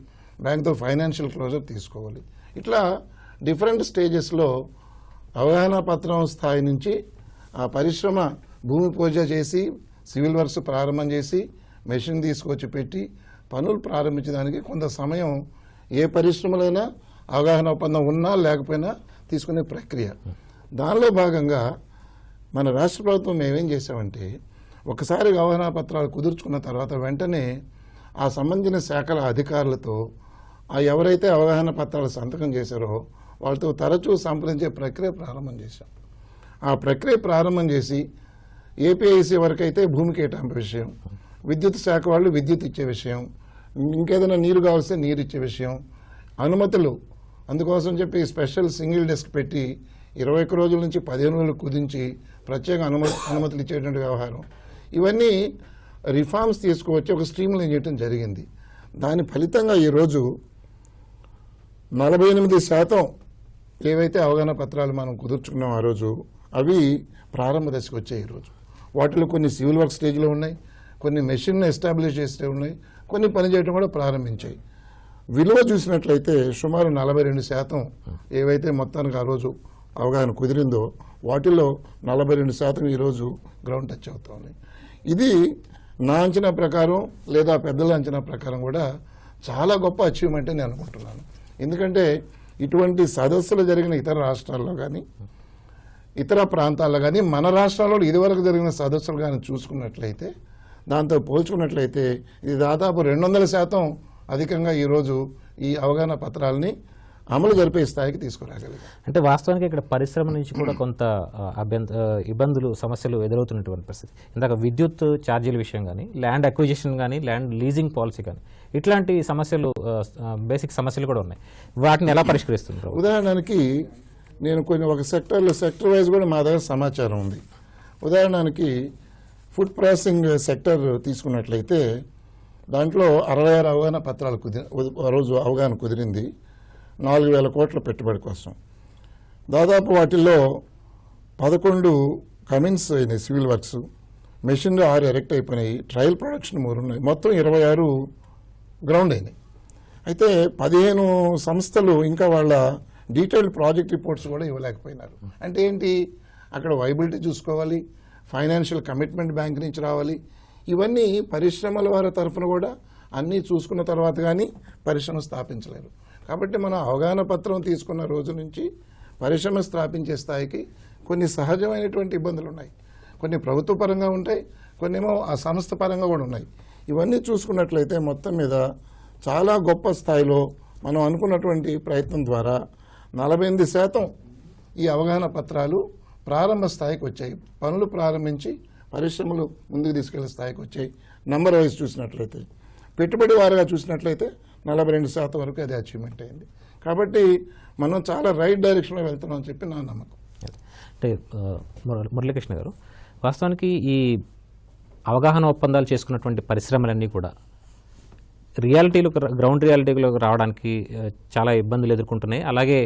బ్యాంక్తో ఫైనాన్షియల్ క్లోజర్ తీసుకోవాలి. ఇట్లా డిఫరెంట్ స్టేజెస్లో అవగాహన పత్రం స్థాయి నుంచి ఆ పరిశ్రమ భూమి పూజ చేసి సివిల్ వర్క్స్ ప్రారంభం చేసి మెషిన్ తీసుకొచ్చి పెట్టి పనులు ప్రారంభించడానికి కొంత సమయం ఏ పరిశ్రమలైనా అవగాహన ఒప్పందం ఉన్నా లేకపోయినా తీసుకునే ప్రక్రియ. దానిలో భాగంగా మన రాష్ట్ర ప్రభుత్వం మేమేం చేసామంటే ఒకసారి అవగాహన పత్రాలు కుదుర్చుకున్న తర్వాత వెంటనే ఆ సంబంధించిన శాఖల అధికారులతో ఆ ఎవరైతే అవగాహన పత్రాలు సంతకం చేశారో వాళ్ళతో తరచూ సంప్రదించే ప్రక్రియ ప్రారంభం చేశాం. ఆ ప్రక్రియ ప్రారంభం చేసి ఏపీఐసీ వరకు అయితే భూమి కేటాయింపు విషయం, విద్యుత్ శాఖ వాళ్ళు విద్యుత్ ఇచ్చే విషయం, ఇంకేదైనా నీరు కావాల్సిన నీరు ఇచ్చే విషయం, అనుమతులు అందుకోసం చెప్పి స్పెషల్ సింగిల్ డెస్క్ పెట్టి 21 రోజుల నుంచి 15 రోజులు కుదించి ప్రత్యేక అనుమతులు ఇచ్చేటువంటి వ్యవహారం, ఇవన్నీ రిఫార్మ్స్ తీసుకువచ్చి ఒక స్ట్రీమ్ లైన్ చేయడం జరిగింది. దాని ఫలితంగా ఈరోజు 48% ఏవైతే అవగాహన పత్రాలు మనం కుదుర్చుకున్నాం ఆ రోజు, అవి ప్రారంభ దశకు వచ్చాయి. ఈరోజు వాటిలో కొన్ని సివిల్ వర్క్ స్టేజ్లో ఉన్నాయి, కొన్ని మెషిన్ ఎస్టాబ్లిష్ చేస్తే ఉన్నాయి, కొన్ని పనిచేయడం కూడా ప్రారంభించాయి. విలువ చూసినట్లయితే సుమారు 42% ఏవైతే మొత్తానికి ఆ రోజు అవగాహన కుదిరిందో వాటిలో 42% ఈరోజు గ్రౌండ్ టచ్ అవుతా ఉన్నాయి. ఇది నా అంచనా ప్రకారం లేదా పెద్దల అంచనా ప్రకారం కూడా చాలా గొప్ప అచీవ్మెంట్ అని నేను అనుకుంటున్నాను. ఎందుకంటే ఇటువంటి సదస్సులు జరిగిన ఇతర రాష్ట్రాల్లో కానీ ఇతర ప్రాంతాల్లో కానీ మన రాష్ట్రాల్లో ఇదివరకు జరిగిన సదస్సులు కానీ చూసుకున్నట్లయితే దాంతో పోల్చుకున్నట్లయితే ఇది దాదాపు 200% అధికంగా ఈరోజు ఈ అవగాహన పత్రాలని అమలు జరిపే స్థాయికి తీసుకురాగలిగాం. అంటే వాస్తవానికి ఇక్కడ పరిశ్రమ నుంచి కూడా కొంత ఇబ్బందులు సమస్యలు ఎదురవుతున్నటువంటి పరిస్థితి. ఇందాక విద్యుత్ ఛార్జీల విషయం కానీ, ల్యాండ్ అక్విజిషన్ కానీ, ల్యాండ్ లీజింగ్ పాలసీ కానీ, ఇట్లాంటి సమస్యలు బేసిక్ సమస్యలు కూడా ఉన్నాయి. వాటిని ఎలా పరిష్కరిస్తున్నారు? ఉదాహరణకి నేను కొన్ని ఒక సెక్టర్ వైజ్ కూడా మా దగ్గర సమాచారం ఉంది. ఉదాహరణకి ఫుడ్ ప్రాసెసింగ్ సెక్టర్ తీసుకున్నట్లయితే దాంట్లో 66 అవగాహన పత్రాలు ఆ రోజు అవగాహన కుదిరింది 4,000 కోట్ల పెట్టుబడి కోసం. దాదాపు వాటిల్లో 11 కమిన్స్ అయినాయి, సివిల్ వర్క్స్, మెషిన్లు 6 ఎరెక్ట్ అయిపోయినాయి, ట్రయల్ ప్రొడక్షన్ 3 ఉన్నాయి, మొత్తం 26 గ్రౌండ్ అయినాయి. అయితే 15 సంస్థలు ఇంకా వాళ్ళ డీటెయిల్డ్ ప్రాజెక్ట్ రిపోర్ట్స్ కూడా ఇవ్వలేకపోయినారు. అంటే ఏంటి, అక్కడ వైబిలిటీ చూసుకోవాలి, ఫైనాన్షియల్ కమిట్మెంట్ బ్యాంక్ నుంచి రావాలి, ఇవన్నీ పరిశ్రమల వారి తరఫున కూడా అన్నీ చూసుకున్న తర్వాత కానీ పరిశ్రమ స్థాపించలేరు. కాబట్టి మనం అవగాహన పత్రం తీసుకున్న రోజు నుంచి పరిశ్రమ స్థాపించే స్థాయికి కొన్ని సహజమైనటువంటి ఇబ్బందులు ఉన్నాయి. కొన్ని ప్రభుత్వ పరంగా ఉంటాయి, కొన్ని ఏమో ఆ సంస్థ పరంగా కూడా ఉన్నాయి. ఇవన్నీ చూసుకున్నట్లయితే మొత్తం మీద చాలా గొప్ప స్థాయిలో మనం అనుకున్నటువంటి ప్రయత్నం ద్వారా 48% ఈ అవగాహన పత్రాలు ప్రారంభ స్థాయికి వచ్చాయి. పనులు ప్రారంభించి పరిశ్రమలు ముందుకు తీసుకెళ్లే స్థాయికి వచ్చాయి. నంబర్ వైజ్ చూసినట్లయితే, పెట్టుబడి వారుగా చూసినట్లయితే 42% వరకు అది అచీవ్మెంట్ అయింది. కాబట్టి మనం చాలా రైట్ డైరెక్షన్లో వెళ్తున్నాం అని చెప్పి నా నమ్మకం. అంటే మురళీకృష్ణ గారు, వాస్తవానికి ఈ అవగాహన ఒప్పందాలు చేసుకున్నటువంటి పరిశ్రమలన్నీ కూడా గ్రౌండ్ రియాలిటీలోకి రావడానికి చాలా ఇబ్బందులు ఎదుర్కొంటున్నాయి. అలాగే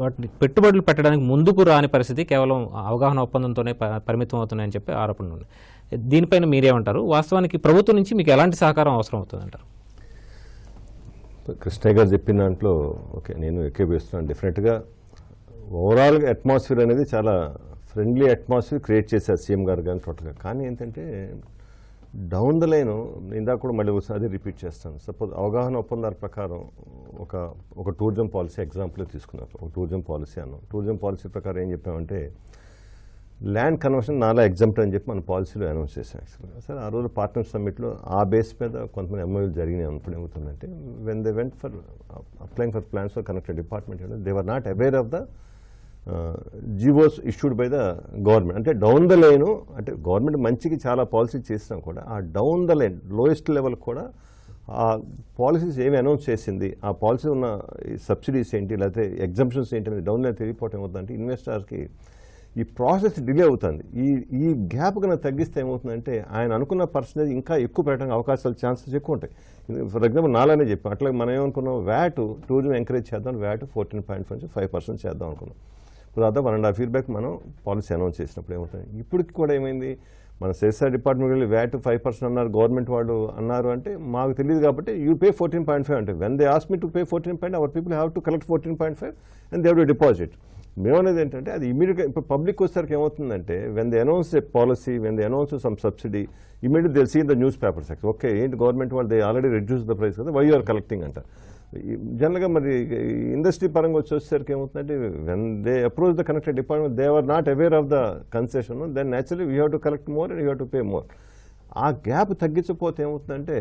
వాటిని పెట్టుబడులు పెట్టడానికి ముందుకు రాని పరిస్థితి కేవలం అవగాహన ఒప్పందంతోనే పరిమితం అవుతున్నాయని చెప్పి ఆరోపణలు ఉన్నాయి. దీనిపైన మీరేమంటారు? వాస్తవానికి ప్రభుత్వం నుంచి మీకు ఎలాంటి సహకారం అవసరం అవుతుందంటారు? కృష్ణయ్య గారు చెప్పిన దాంట్లో ఓకే, నేను ఏకీభవిస్తున్నాను. డెఫినెట్గా ఓవరాల్గా అట్మాస్ఫియర్ అనేది చాలా ఫ్రెండ్లీ అట్మాస్ఫియర్ క్రియేట్ చేశారు సీఎం గారు కానీ టోటల్గా. కానీ ఏంటంటే డౌన్ ద లైన్ ఇందాక కూడా మళ్ళీ ఒకసారి రిపీట్ చేస్తాను. సపోజ్ అవగాహన ఒప్పందాల ప్రకారం ఒక టూరిజం పాలసీ ఎగ్జాంపుల్ తీసుకున్నారు. ఒక టూరిజం పాలసీ అన్నాం. టూరిజం పాలసీ ప్రకారం ఏం చెప్పామంటే ల్యాండ్ కన్వర్షన్ నాలా ఎగ్జాంపుల్ అని చెప్పి మన పాలసీలో అనౌన్స్ చేశాం. యాక్చువల్గా సరే ఆ రోజు పార్ట్నర్ సమ్మిట్లో ఆ బేస్ మీద కొంతమంది ఎంఓయూలు జరిగినాయి. అప్పుడు ఏమవుతుందంటే when they went for applying for plans for connected department, they were not aware of the GOs issued by the government. అంటే డౌన్ ద లైన్, అంటే గవర్నమెంట్ మంచికి చాలా పాలసీ చేసినా కూడా ఆ down the line lowest level కూడా ఆ policies ఏమి అనౌన్స్ చేసింది, ఆ పాలసీ ఉన్న సబ్సిడీస్ ఏంటి లేకపోతే ఎగ్జంప్షన్స్ ఏంటి అనేది డౌన్ లైన్ తెలియపోవటం ఏమవుతుందంటే ఇన్వెస్టర్స్కి ఈ ప్రాసెస్ డిలే అవుతుంది. ఈ గ్యాప్ కన్నా తగ్గిస్తే ఏమవుతుందంటే ఆయన అనుకున్న పర్సెంటేజ్ ఇంకా ఎక్కువ పెట్టడానికి అవకాశాలు ఛాన్సెస్ ఎక్కువ ఉంటాయి. ఫర్ ఎగ్జాంపుల్ నాలానే చెప్పాం. అట్లా మనం ఏమనుకున్నాం, వ్యాట్ టూరిజం ఎంకరేజ్ చేద్దాం, వ్యాట్ 14.5 నుంచి 5% చేద్దాం అనుకున్నాం. ఇప్పుడు దాదాపు 1.5 years బ్యాక్ మనం పాలసీ అనౌన్స్ చేసినప్పుడు ఏమవుతుంది, ఇప్పటికి కూడా ఏమైంది, మన సెన్సార్ డిపార్ట్మెంట్ వెళ్ళి వ్యాట్ 5% అన్నారు, గవర్నమెంట్ వాళ్ళు అన్నారు అంటే మాకు తెలియదు కాబట్టి యూ పే 14.5 అంటే when they ask me to pay 14.5 our people have to collect 14.5 and they have to deposit. మేమనేది ఏంటంటే అది ఇమీడియట్గా ఇప్పుడు పబ్లిక్ వచ్చేసరికి ఏమవుతుందంటే when they announce a policy, when they announce some subsidy, immediate they see the newspapers. Okay ఏంటి government వాళ్ళు they already reduce the price కదా, వై యూ ఆర్ కలెక్టింగ్ అంట. జనరల్గా మరి ఇండస్ట్రీ పరంగా వచ్చేసరికి ఏమవుతుందంటే when they approach the connected department they are not aware of the concession, then naturally we have to collect more and you have to pay more. ఆ gap తగ్గించకపోతే ఏమవుతుందంటే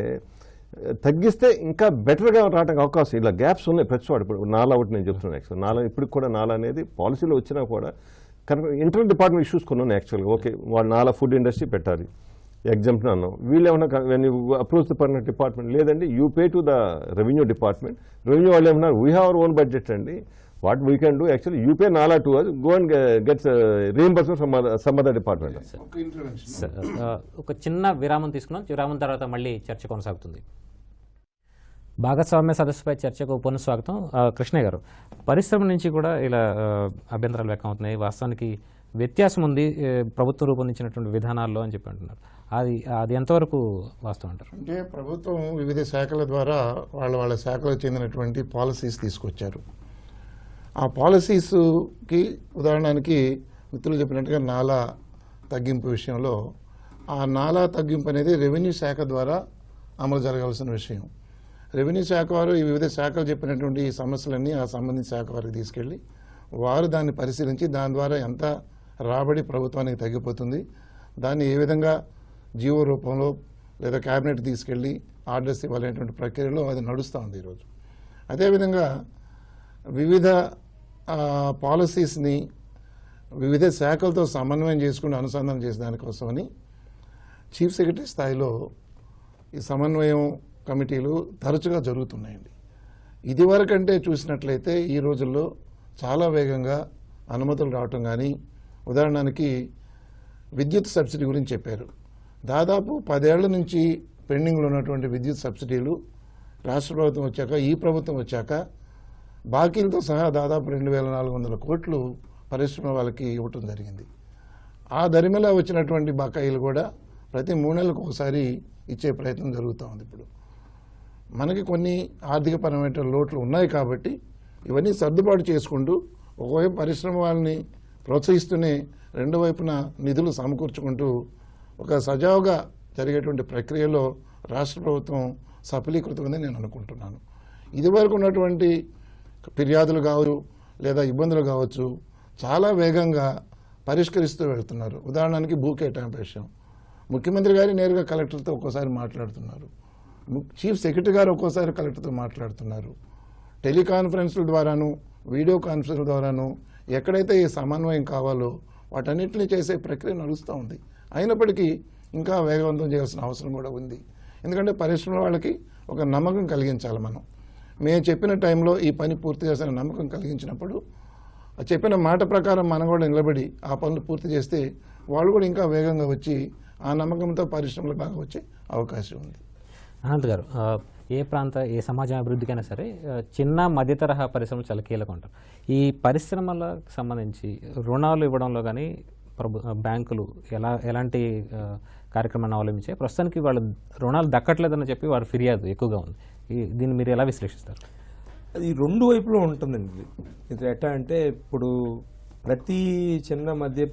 తగ్గిస్తే ఇంకా బెటర్గా రావడానికి అవకాశం. ఇలా గ్యాప్స్ ఉన్నాయి ప్రతి చోట. ఇప్పుడు నాలా ఒకటి నేను చెప్తున్నాను యాక్చువల్ నాలా ఇప్పుడు కూడా నాలా అనేది పాలసీలో వచ్చినా కూడా కనుక ఇంటర్నల్ డిపార్ట్మెంట్ ఇష్యూస్ కొన్ని ఉన్నాయి యాక్చువల్గా. ఓకే వాళ్ళు నాలా ఫుడ్ ఇండస్ట్రీ పెట్టాలి ఎగ్జాంపుల్ అన్నాం, వీళ్ళు ఏమన్నా అప్రోచ్ ద పర్మనెంట్ డిపార్ట్మెంట్ లేదండి you pay to the revenue department. Revenue వాళ్ళు ఏమన్నారు we have our own budget అండి, what we can do actually you pay నాలా to us go and gets reimbursement from some other department. ఒక చిన్న విరామం తీసుకున్నాం. విరామం తర్వాత మళ్ళీ చర్చ కొనసాగుతుంది. భాగస్వామ్య సదస్సుపై చర్చకు పునఃస్వాగతం. కృష్ణ గారు, పరిశ్రమ నుంచి కూడా ఇలా అభ్యంతరాలు వ్యక్తం అవుతున్నాయి. వాస్తవానికి వ్యత్యాసం ఉంది ప్రభుత్వం రూపొందించినటువంటి విధానాల్లో అని చెప్పి అంటున్నారు. అది ఎంతవరకు వాస్తవం అంటారు? అంటే ప్రభుత్వం వివిధ శాఖల ద్వారా వాళ్ళ శాఖలకు చెందినటువంటి పాలసీస్ తీసుకొచ్చారు. ఆ పాలసీస్కి ఉదాహరణకి మిత్రులు చెప్పినట్టుగా నాలా తగ్గింపు విషయంలో ఆ నాలా తగ్గింపు అనేది రెవెన్యూ శాఖ ద్వారా అమలు జరగాల్సిన విషయం. రెవెన్యూ శాఖ వారు ఈ వివిధ శాఖలు చెప్పినటువంటి ఈ సమస్యలన్నీ ఆ సంబంధిత శాఖ వారికి తీసుకెళ్ళి వారు దాన్ని పరిశీలించి దాని ద్వారా ఎంత రాబడి ప్రభుత్వానికి తగ్గిపోతుంది, దాన్ని ఏ విధంగా జీవో రూపంలో లేదా క్యాబినెట్ తీసుకెళ్ళి ఆర్డర్స్ ఇవ్వాలనేటువంటి ప్రక్రియలో అది నడుస్తూ ఉంది ఈరోజు. అదేవిధంగా వివిధ పాలసీస్ని వివిధ శాఖలతో సమన్వయం చేసుకుని అనుసంధానం చేసే దానికోసమని చీఫ్ సెక్రటరీ స్థాయిలో ఈ సమన్వయం కమిటీలు తరచుగా జరుగుతున్నాయండి. ఇదివరకంటే చూసినట్లయితే ఈ రోజుల్లో చాలా వేగంగా అనుమతులు రావటం కానీ, ఉదాహరణకి విద్యుత్ సబ్సిడీ గురించి చెప్పారు. దాదాపు 10 ఏళ్ల నుంచి పెండింగ్లో ఉన్నటువంటి విద్యుత్ సబ్సిడీలు రాష్ట్ర ప్రభుత్వం వచ్చాక ఈ ప్రభుత్వం వచ్చాక బాకీలతో సహా దాదాపు 2,400 కోట్లు పరిశ్రమ వాళ్ళకి ఇవ్వటం జరిగింది. ఆ దరిమిలా వచ్చినటువంటి బకాయిలు కూడా ప్రతి 3 నెలలకు ఒకసారి ఇచ్చే ప్రయత్నం జరుగుతూ ఉంది. ఇప్పుడు మనకి కొన్ని ఆర్థికపరమైన లోట్లు ఉన్నాయి కాబట్టి ఇవన్నీ సర్దుబాటు చేసుకుంటూ ఒకవైపు పరిశ్రమ వాళ్ళని ప్రోత్సహిస్తూనే రెండో వైపున నిధులు సమకూర్చుకుంటూ ఒక సజావుగా జరిగేటువంటి ప్రక్రియలో రాష్ట్ర ప్రభుత్వం సఫలీకృతమని నేను అనుకుంటున్నాను. ఇదివరకు ఉన్నటువంటి ఫిర్యాదులు కావచ్చు లేదా ఇబ్బందులు కావచ్చు చాలా వేగంగా పరిష్కరిస్తూ వెళ్తున్నారు. ఉదాహరణకి భూ కేటాయింపు విషయం ముఖ్యమంత్రి గారు నేరుగా కలెక్టర్తో ఒక్కోసారి మాట్లాడుతున్నారు, చీఫ్ సెక్రటరీ గారు ఒక్కోసారి కలెక్టర్తో మాట్లాడుతున్నారు. టెలికాన్ఫరెన్స్ల ద్వారాను వీడియో కాన్ఫరెన్స్ల ద్వారాను ఎక్కడైతే ఈ సమన్వయం కావాలో వాటన్నిటిని చేసే ప్రక్రియ నడుస్తూ ఉంది. అయినప్పటికీ ఇంకా వేగవంతం చేయాల్సిన అవసరం కూడా ఉంది. ఎందుకంటే పరిశ్రమ వాళ్ళకి ఒక నమ్మకం కలిగించాలి. మేము చెప్పిన టైంలో ఈ పని పూర్తి చేసిన నమ్మకం కలిగించినప్పుడు చెప్పిన మాట ప్రకారం మనం కూడా నిలబడి ఆ పనులు పూర్తి చేస్తే వాళ్ళు కూడా ఇంకా వేగంగా వచ్చి ఆ నమ్మకంతో పరిశ్రమలు బాగా వచ్చే అవకాశం ఉంది. అనంత్ గారు, ఏ సమాజం అభివృద్ధికైనా సరే చిన్న మధ్య తరహా పరిశ్రమలు చాలా కీలకం ఉంటారు. ఈ పరిశ్రమలకు సంబంధించి రుణాలు ఇవ్వడంలో కానీ బ్యాంకులు ఎలాంటి కార్యక్రమాన్ని అవలంబించాయి? ప్రస్తుతానికి వాళ్ళు రుణాలు దక్కట్లేదని చెప్పి వారి ఫిర్యాదు ఎక్కువగా ఉంది. దీన్ని మీరు ఎలా విశ్లేషిస్తారు? అది రెండు వైపులో ఉంటుందండి. ఇది ఎట్లా అంటే ఇప్పుడు ప్రతి చిన్న మధ్య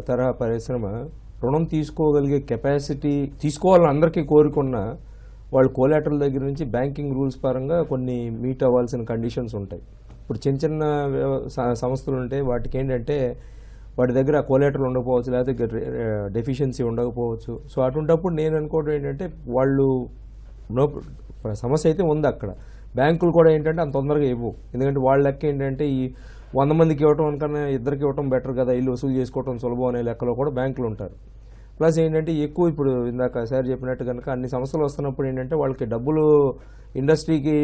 తరహా పరిశ్రమ రుణం తీసుకోగలిగే కెపాసిటీ తీసుకోవాలని అందరికీ కోరుకున్న వాళ్ళు కోలాటరల్ దగ్గర నుంచి బ్యాంకింగ్ రూల్స్ పరంగా కొన్ని మీట్ అవ్వాల్సిన కండిషన్స్ ఉంటాయి. ఇప్పుడు చిన్న చిన్న సంస్థలు ఉంటాయి, వాటికి ఏంటంటే వాటి దగ్గర కోలాటరల్ ఉండకపోవచ్చు, లేకపోతే డెఫిషియన్సీ ఉండకపోవచ్చు. సో అటువంటిప్పుడు నేను అనుకోవడం ఏంటంటే వాళ్ళు సమస్య అయితే ఉంది అక్కడ. బ్యాంకులు కూడా ఏంటంటే అంత తొందరగా ఇవ్వవు. ఎందుకంటే వాళ్ళ లెక్క ఏంటంటే ఈ 100 మందికి ఇవ్వటం కన్నా ఇద్దరికి ఇవ్వటం బెటర్ కదా, ఇల్లు వసూలు చేసుకోవడం సులభం అనే లెక్కలో కూడా బ్యాంకులు ఉంటారు. ప్లస్ ఏంటంటే ఎక్కువ ఇప్పుడు ఇందాక సార్ చెప్పినట్టు కనుక అన్ని సమస్యలు వస్తున్నప్పుడు ఏంటంటే వాళ్ళకి డబ్బులు ఇండస్ట్రీకి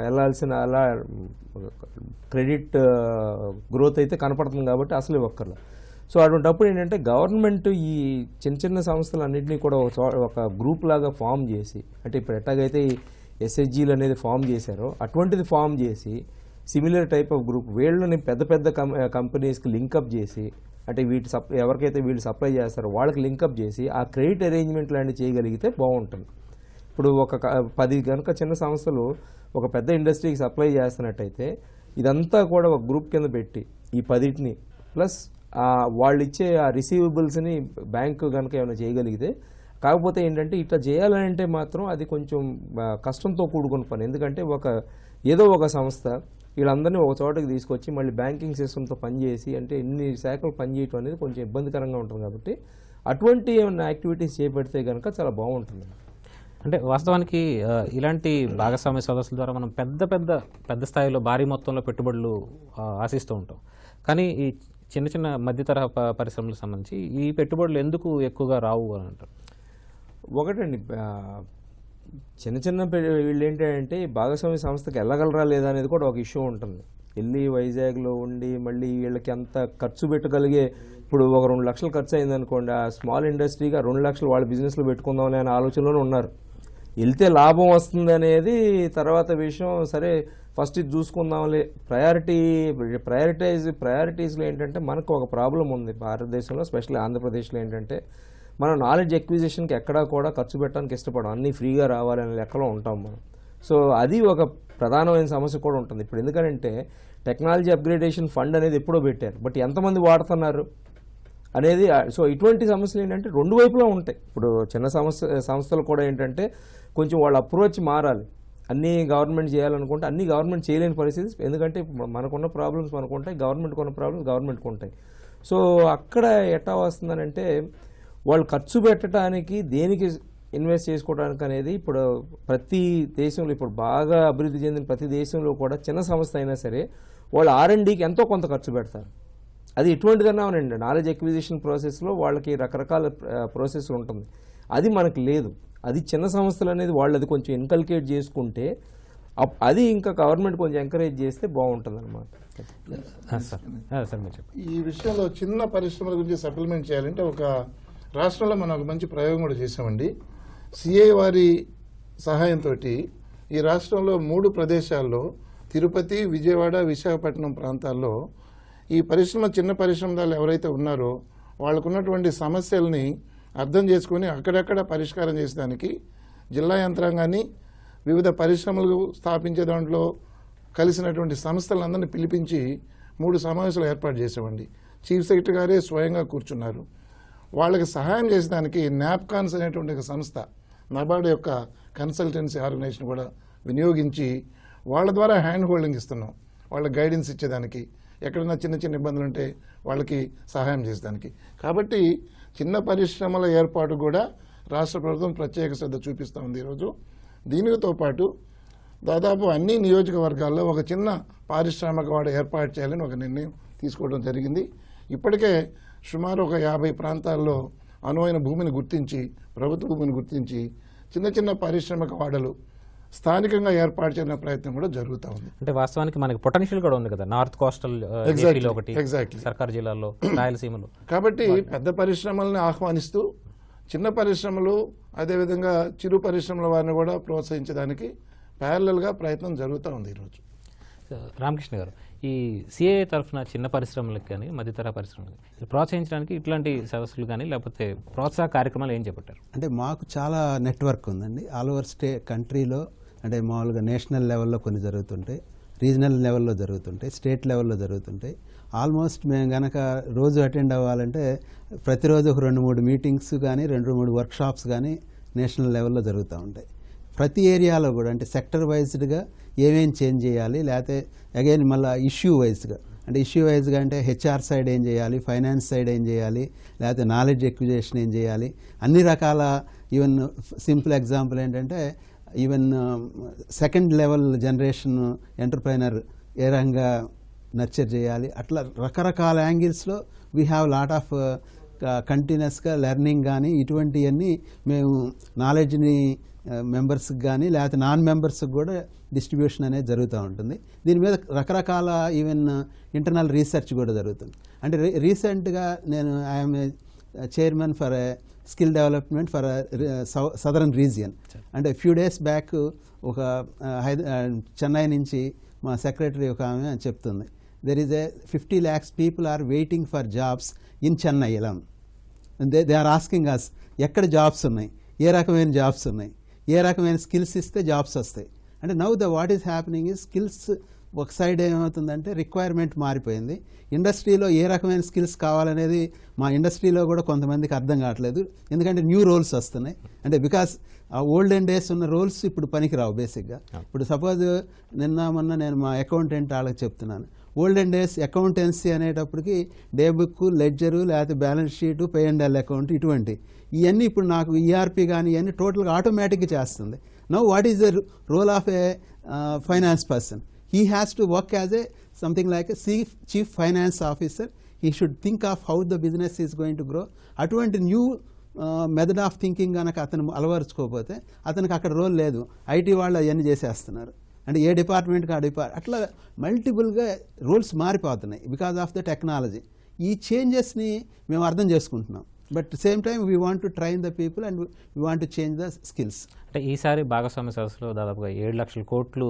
వెళ్ళాల్సిన అలా క్రెడిట్ గ్రోత్ అయితే కనపడుతుంది కాబట్టి అసలు ఇవ్వక్కర్లేదు. సో అటువంటిప్పుడు ఏంటంటే గవర్నమెంట్ ఈ చిన్న చిన్న సంస్థలన్నింటినీ కూడా ఒక గ్రూప్ లాగా ఫామ్ చేసి, అంటే ఇప్పుడు ఎట్లాగైతే ఎస్హెచ్జీలు అనేది ఫామ్ చేశారో అటువంటిది ఫామ్ చేసి సిమిలర్ టైప్ ఆఫ్ గ్రూప్ వీళ్ళని పెద్ద పెద్ద కంపెనీస్కి లింకప్ చేసి, అంటే ఎవరికైతే వీళ్ళు సప్లై చేస్తారో వాళ్ళకి లింకప్ చేసి ఆ క్రెడిట్ అరేంజ్మెంట్ లాంటివి చేయగలిగితే బాగుంటుంది. ఇప్పుడు ఒక 10 కనుక చిన్న సంస్థలు ఒక పెద్ద ఇండస్ట్రీకి సప్లై చేస్తున్నట్టయితే ఇదంతా కూడా ఒక గ్రూప్ కింద పెట్టి ఈ 10టిని ప్లస్ వాళ్ళు ఇచ్చే ఆ రిసీవబుల్స్ని బ్యాంకు కనుక ఏమైనా చేయగలిగితే, కాకపోతే ఏంటంటే ఇట్లా చేయాలంటే మాత్రం అది కొంచెం కష్టంతో కూడుకున్న పని. ఎందుకంటే ఏదో ఒక సంస్థ వీళ్ళందరినీ ఒక చోటకి తీసుకొచ్చి మళ్ళీ బ్యాంకింగ్ సిస్టమ్తో పనిచేసి అంటే ఎన్ని శాఖలు పనిచేయటం అనేది కొంచెం ఇబ్బందికరంగా ఉంటుంది. కాబట్టి అటువంటి ఏమైనా యాక్టివిటీస్ చేపడితే కనుక చాలా బాగుంటుంది. అంటే వాస్తవానికి ఇలాంటి భాగస్వామ్య సదస్సుల ద్వారా మనం పెద్ద స్థాయిలో భారీ మొత్తంలో పెట్టుబడులు ఆశిస్తూ ఉంటాం. కానీ ఈ చిన్న చిన్న మధ్య తరహా పరిశ్రమలకు సంబంధించి ఈ పెట్టుబడులు ఎందుకు ఎక్కువగా రావు అని అంటారు? ఒకటండి, చిన్న వీళ్ళు ఏంటంటే భాగస్వామ్య సంస్థకి వెళ్ళగలరా లేదా అనేది కూడా ఒక ఇష్యూ ఉంటుంది. వెళ్ళి వైజాగ్లో ఉండి మళ్ళీ వీళ్ళకి అంత ఖర్చు పెట్టగలిగే, ఇప్పుడు ఒక 2 లక్షలు ఖర్చు అయిందనుకోండి, ఆ స్మాల్ ఇండస్ట్రీగా 2 లక్షలు వాళ్ళ బిజినెస్లో పెట్టుకుందామని అనే ఆలోచనలోనే ఉన్నారు. వెళ్తే లాభం వస్తుంది అనేది తర్వాత విషయం. సరే ఫస్ట్ ఇది చూసుకుందాంలే, ప్రయారిటీస్లో ఏంటంటే మనకు ఒక ప్రాబ్లం ఉంది భారతదేశంలో, స్పెషల్లీ ఆంధ్రప్రదేశ్లో. ఏంటంటే మనం నాలెడ్జ్ ఎక్విజిషన్కి ఎక్కడా కూడా ఖర్చు పెట్టడానికి ఇష్టపడం, అన్నీ ఫ్రీగా రావాలనే లెక్కలో ఉంటాం మనం. సో అది ఒక ప్రధానమైన సమస్య కూడా ఉంటుంది ఇప్పుడు. ఎందుకంటే టెక్నాలజీ అప్గ్రేడేషన్ ఫండ్ అనేది ఎప్పుడో పెట్టారు, బట్ ఎంతమంది వాడుతున్నారు అనేది. సో ఇటువంటి సమస్యలు ఏంటంటే రెండు వైపులా ఉంటాయి. ఇప్పుడు చిన్న సంస్థలు కూడా ఏంటంటే కొంచెం వాళ్ళ అప్రోచ్ మారాలి. అన్నీ గవర్నమెంట్ చేయాలనుకుంటే అన్నీ గవర్నమెంట్ చేయలేని పరిస్థితి. ఎందుకంటే మనకున్న ప్రాబ్లమ్స్ మనకుంటాయి, గవర్నమెంట్కి ఉన్న ప్రాబ్లమ్స్ గవర్నమెంట్కి ఉంటాయి. సో అక్కడ ఎట్టా వస్తుందనంటే వాళ్ళు ఖర్చు పెట్టడానికి, దేనికి ఇన్వెస్ట్ చేసుకోవడానికి అనేది ఇప్పుడు ప్రతి దేశంలో, ఇప్పుడు బాగా అభివృద్ధి చెందిన ప్రతి దేశంలో కూడా చిన్న సంస్థ అయినా సరే వాళ్ళు R&Dకి ఎంతో కొంత ఖర్చు పెడతారు. అది ఎటువంటిదన్నా అవునండి, నాలెడ్జ్ ఎక్విజిషన్ ప్రాసెస్లో వాళ్ళకి రకరకాల ప్రాసెస్ ఉంటుంది. అది మనకు లేదు. అది చిన్న సంస్థలు అనేది వాళ్ళు అది కొంచెం ఇన్కల్కేట్ చేసుకుంటే అది ఇంకా గవర్నమెంట్ కొంచెం ఎంకరేజ్ చేస్తే బాగుంటుంది అనమాట. ఈ విషయంలో చిన్న పరిశ్రమల గురించి సెటిల్మెంట్ చేయాలంటే ఒక రాష్ట్రంలో మనం ఒక మంచి ప్రయోగం కూడా చేసామండి. సిఐ వారి సహాయంతో ఈ రాష్ట్రంలో 3 ప్రదేశాల్లో, తిరుపతి, విజయవాడ, విశాఖపట్నం ప్రాంతాల్లో ఈ చిన్న పరిశ్రమదారులు ఎవరైతే ఉన్నారో వాళ్ళకున్నటువంటి సమస్యల్ని అర్థం చేసుకుని అక్కడక్కడ పరిష్కారం చేసేదానికి జిల్లా యంత్రాంగాన్ని, వివిధ పరిశ్రమలు స్థాపించే దాంట్లో కలిసినటువంటి సంస్థలందరినీ పిలిపించి 3 సమావేశాలు ఏర్పాటు చేసామండి. చీఫ్ సెక్రటరీ గారే స్వయంగా కూర్చున్నారు. వాళ్ళకి సహాయం చేసేదానికి నాప్కాన్స్ అనేటువంటి ఒక సంస్థ, నబార్డ్ యొక్క కన్సల్టెన్సీ ఆర్గనైజేషన్ కూడా వినియోగించి వాళ్ళ ద్వారా హ్యాండ్ హోల్డింగ్ ఇస్తున్నాం. వాళ్ళకి గైడెన్స్ ఇచ్చేదానికి, ఎక్కడైనా చిన్న చిన్న ఇబ్బందులు ఉంటే వాళ్ళకి సహాయం చేసేదానికి. కాబట్టి చిన్న పరిశ్రమల ఏర్పాటు కూడా రాష్ట్ర ప్రభుత్వం ప్రత్యేక శ్రద్ధ చూపిస్తూ ఉంది ఈరోజు. దీనితో పాటు దాదాపు అన్ని నియోజకవర్గాల్లో ఒక చిన్న పారిశ్రామిక వాడ ఏర్పాటు చేయాలని ఒక నిర్ణయం తీసుకోవడం జరిగింది. ఇప్పటికే సుమారు ఒక 50 ప్రాంతాల్లో అనువైన భూమిని గుర్తించి, ప్రభుత్వ భూమిని గుర్తించి చిన్న చిన్న పారిశ్రామిక వాడలు స్థానికంగా ఏర్పాటు చేయడం ప్రయత్నం కూడా జరుగుతూ ఉంది. అంటే వాస్తవానికి మనకి పొటెన్షియల్ కూడా ఉంది కదా, నార్త్ కోస్టల్ ఒకటి, సర్కార్ జిల్లాలో, రాయలసీమలో. కాబట్టి పెద్ద పరిశ్రమలను ఆహ్వానిస్తూ చిన్న పరిశ్రమలు, అదేవిధంగా చిరు పరిశ్రమల వారిని కూడా ప్రోత్సహించడానికి ప్యారలల్గా ప్రయత్నం జరుగుతూ ఉంది ఈరోజు. రామకృష్ణ గారు, ఈ సిఐ తరఫున చిన్న పరిశ్రమలకు కానీ మధ్యతర పరిశ్రమలకు ప్రోత్సహించడానికి ఇట్లాంటి సదస్సులు కానీ లేకపోతే ప్రోత్సాహ కార్యక్రమాలు ఏం చేపట్టారు? అంటే మాకు చాలా నెట్వర్క్ ఉందండి. ఆల్ ఓవర్ కంట్రీలో, అంటే మామూలుగా నేషనల్ లెవెల్లో కొన్ని జరుగుతుంటాయి, రీజనల్ లెవెల్లో జరుగుతుంటాయి, స్టేట్ లెవెల్లో జరుగుతుంటాయి. ఆల్మోస్ట్ మేము కనుక రోజు అటెండ్ అవ్వాలంటే ప్రతిరోజు ఒక 2-3 మీటింగ్స్ కానీ 2-3 వర్క్షాప్స్ కానీ నేషనల్ లెవెల్లో జరుగుతూ ఉంటాయి. ప్రతి ఏరియాలో కూడా అంటే సెక్టర్ వైజ్డ్గా ఏమేం చేంజ్ చేయాలి, లేకపోతే అగైన్ మళ్ళీ ఇష్యూ వైజ్గా, అంటే ఇష్యూ వైజ్గా అంటే హెచ్ఆర్ సైడ్ ఏం చేయాలి, ఫైనాన్స్ సైడ్ ఏం చేయాలి, లేకపోతే నాలెడ్జ్ ఎక్విజిషన్ ఏం చేయాలి, అన్ని రకాల. ఈవెన్ సింపుల్ ఎగ్జాంపుల్ ఏంటంటే even second level generation entrepreneur ఏ రకంగా నర్చర్ చేయాలి, అట్లా రకరకాల యాంగిల్స్లో వీ హ్యావ్ లాట్ ఆఫ్ కంటిన్యూస్గా లెర్నింగ్ కానీ ఇటువంటివన్నీ మేము నాలెడ్జ్ని మెంబర్స్కి కానీ లేకపోతే నాన్ మెంబర్స్కి కూడా డిస్ట్రిబ్యూషన్ అనేది జరుగుతూ ఉంటుంది. దీని మీద రకరకాల ఈవెన్ ఇంటర్నల్ రీసెర్చ్ కూడా జరుగుతుంది. అంటే రీసెంట్గా నేను I'm chairman for skill development for southern region. అంటే ఫ్యూ డేస్ బ్యాక్ ఒక చెన్నై నుంచి మా సెక్రటరీ ఒక ఆమె చెప్తుంది, there is 50 lakhs people are waiting for jobs in Chennai alone. They are asking us ఎక్కడ జాబ్స్ ఉన్నాయి, ఏ రకమైన జాబ్స్ ఉన్నాయి, ఏ రకమైన స్కిల్స్ ఇస్తే జాబ్స్ వస్తాయి. అంటే now what is happening is skills ఒక సైడ్ ఏమవుతుందంటే రిక్వైర్మెంట్ మారిపోయింది. ఇండస్ట్రీలో ఏ రకమైన స్కిల్స్ కావాలనేది మా ఇండస్ట్రీలో కూడా కొంతమందికి అర్థం కావట్లేదు. ఎందుకంటే న్యూ రోల్స్ వస్తున్నాయి. అంటే బికాస్ ఆ ఓల్డెన్ డేస్ ఉన్న రోల్స్ ఇప్పుడు పనికిరావు బేసిక్గా. ఇప్పుడు సపోజ్ మొన్న నేను మా అకౌంటెంట్ వాళ్ళకి చెప్తున్నాను, ఓల్డెన్ డేస్ అకౌంటెన్సీ అనేటప్పటికి డే బుక్, లెడ్జరు, లేకపోతే balance sheet, pay and L account, ఇటువంటి ఇవన్నీ ఇప్పుడు నాకు ఈఆర్పి కానీ ఇవన్నీ టోటల్గా ఆటోమేటిక్గా చేస్తుంది. Now what is the role of a finance person? He has to work as a something like a chief finance officer. He should think of how the business is going to grow. అటువంటి new method of thinking కనుక అతను అలవరుచుకోకపోతే అతనికి అక్కడ role లేదు. IT వాళ్ళు అవన్నీ చేసేస్తున్నారు. అంటే ఏ డిపార్ట్మెంట్కి ఆ అట్లా మల్టిపుల్గా రూల్స్ మారిపోతున్నాయి బికాస్ ఆఫ్ ద టెక్నాలజీ. ఈ చేంజెస్ని మేము అర్థం చేసుకుంటున్నాం. But same time we want to train the people and we want to change the skills. అంటే ఈసారి భాగస్వామ్య సదస్సులో దాదాపుగా 7 లక్షల కోట్లు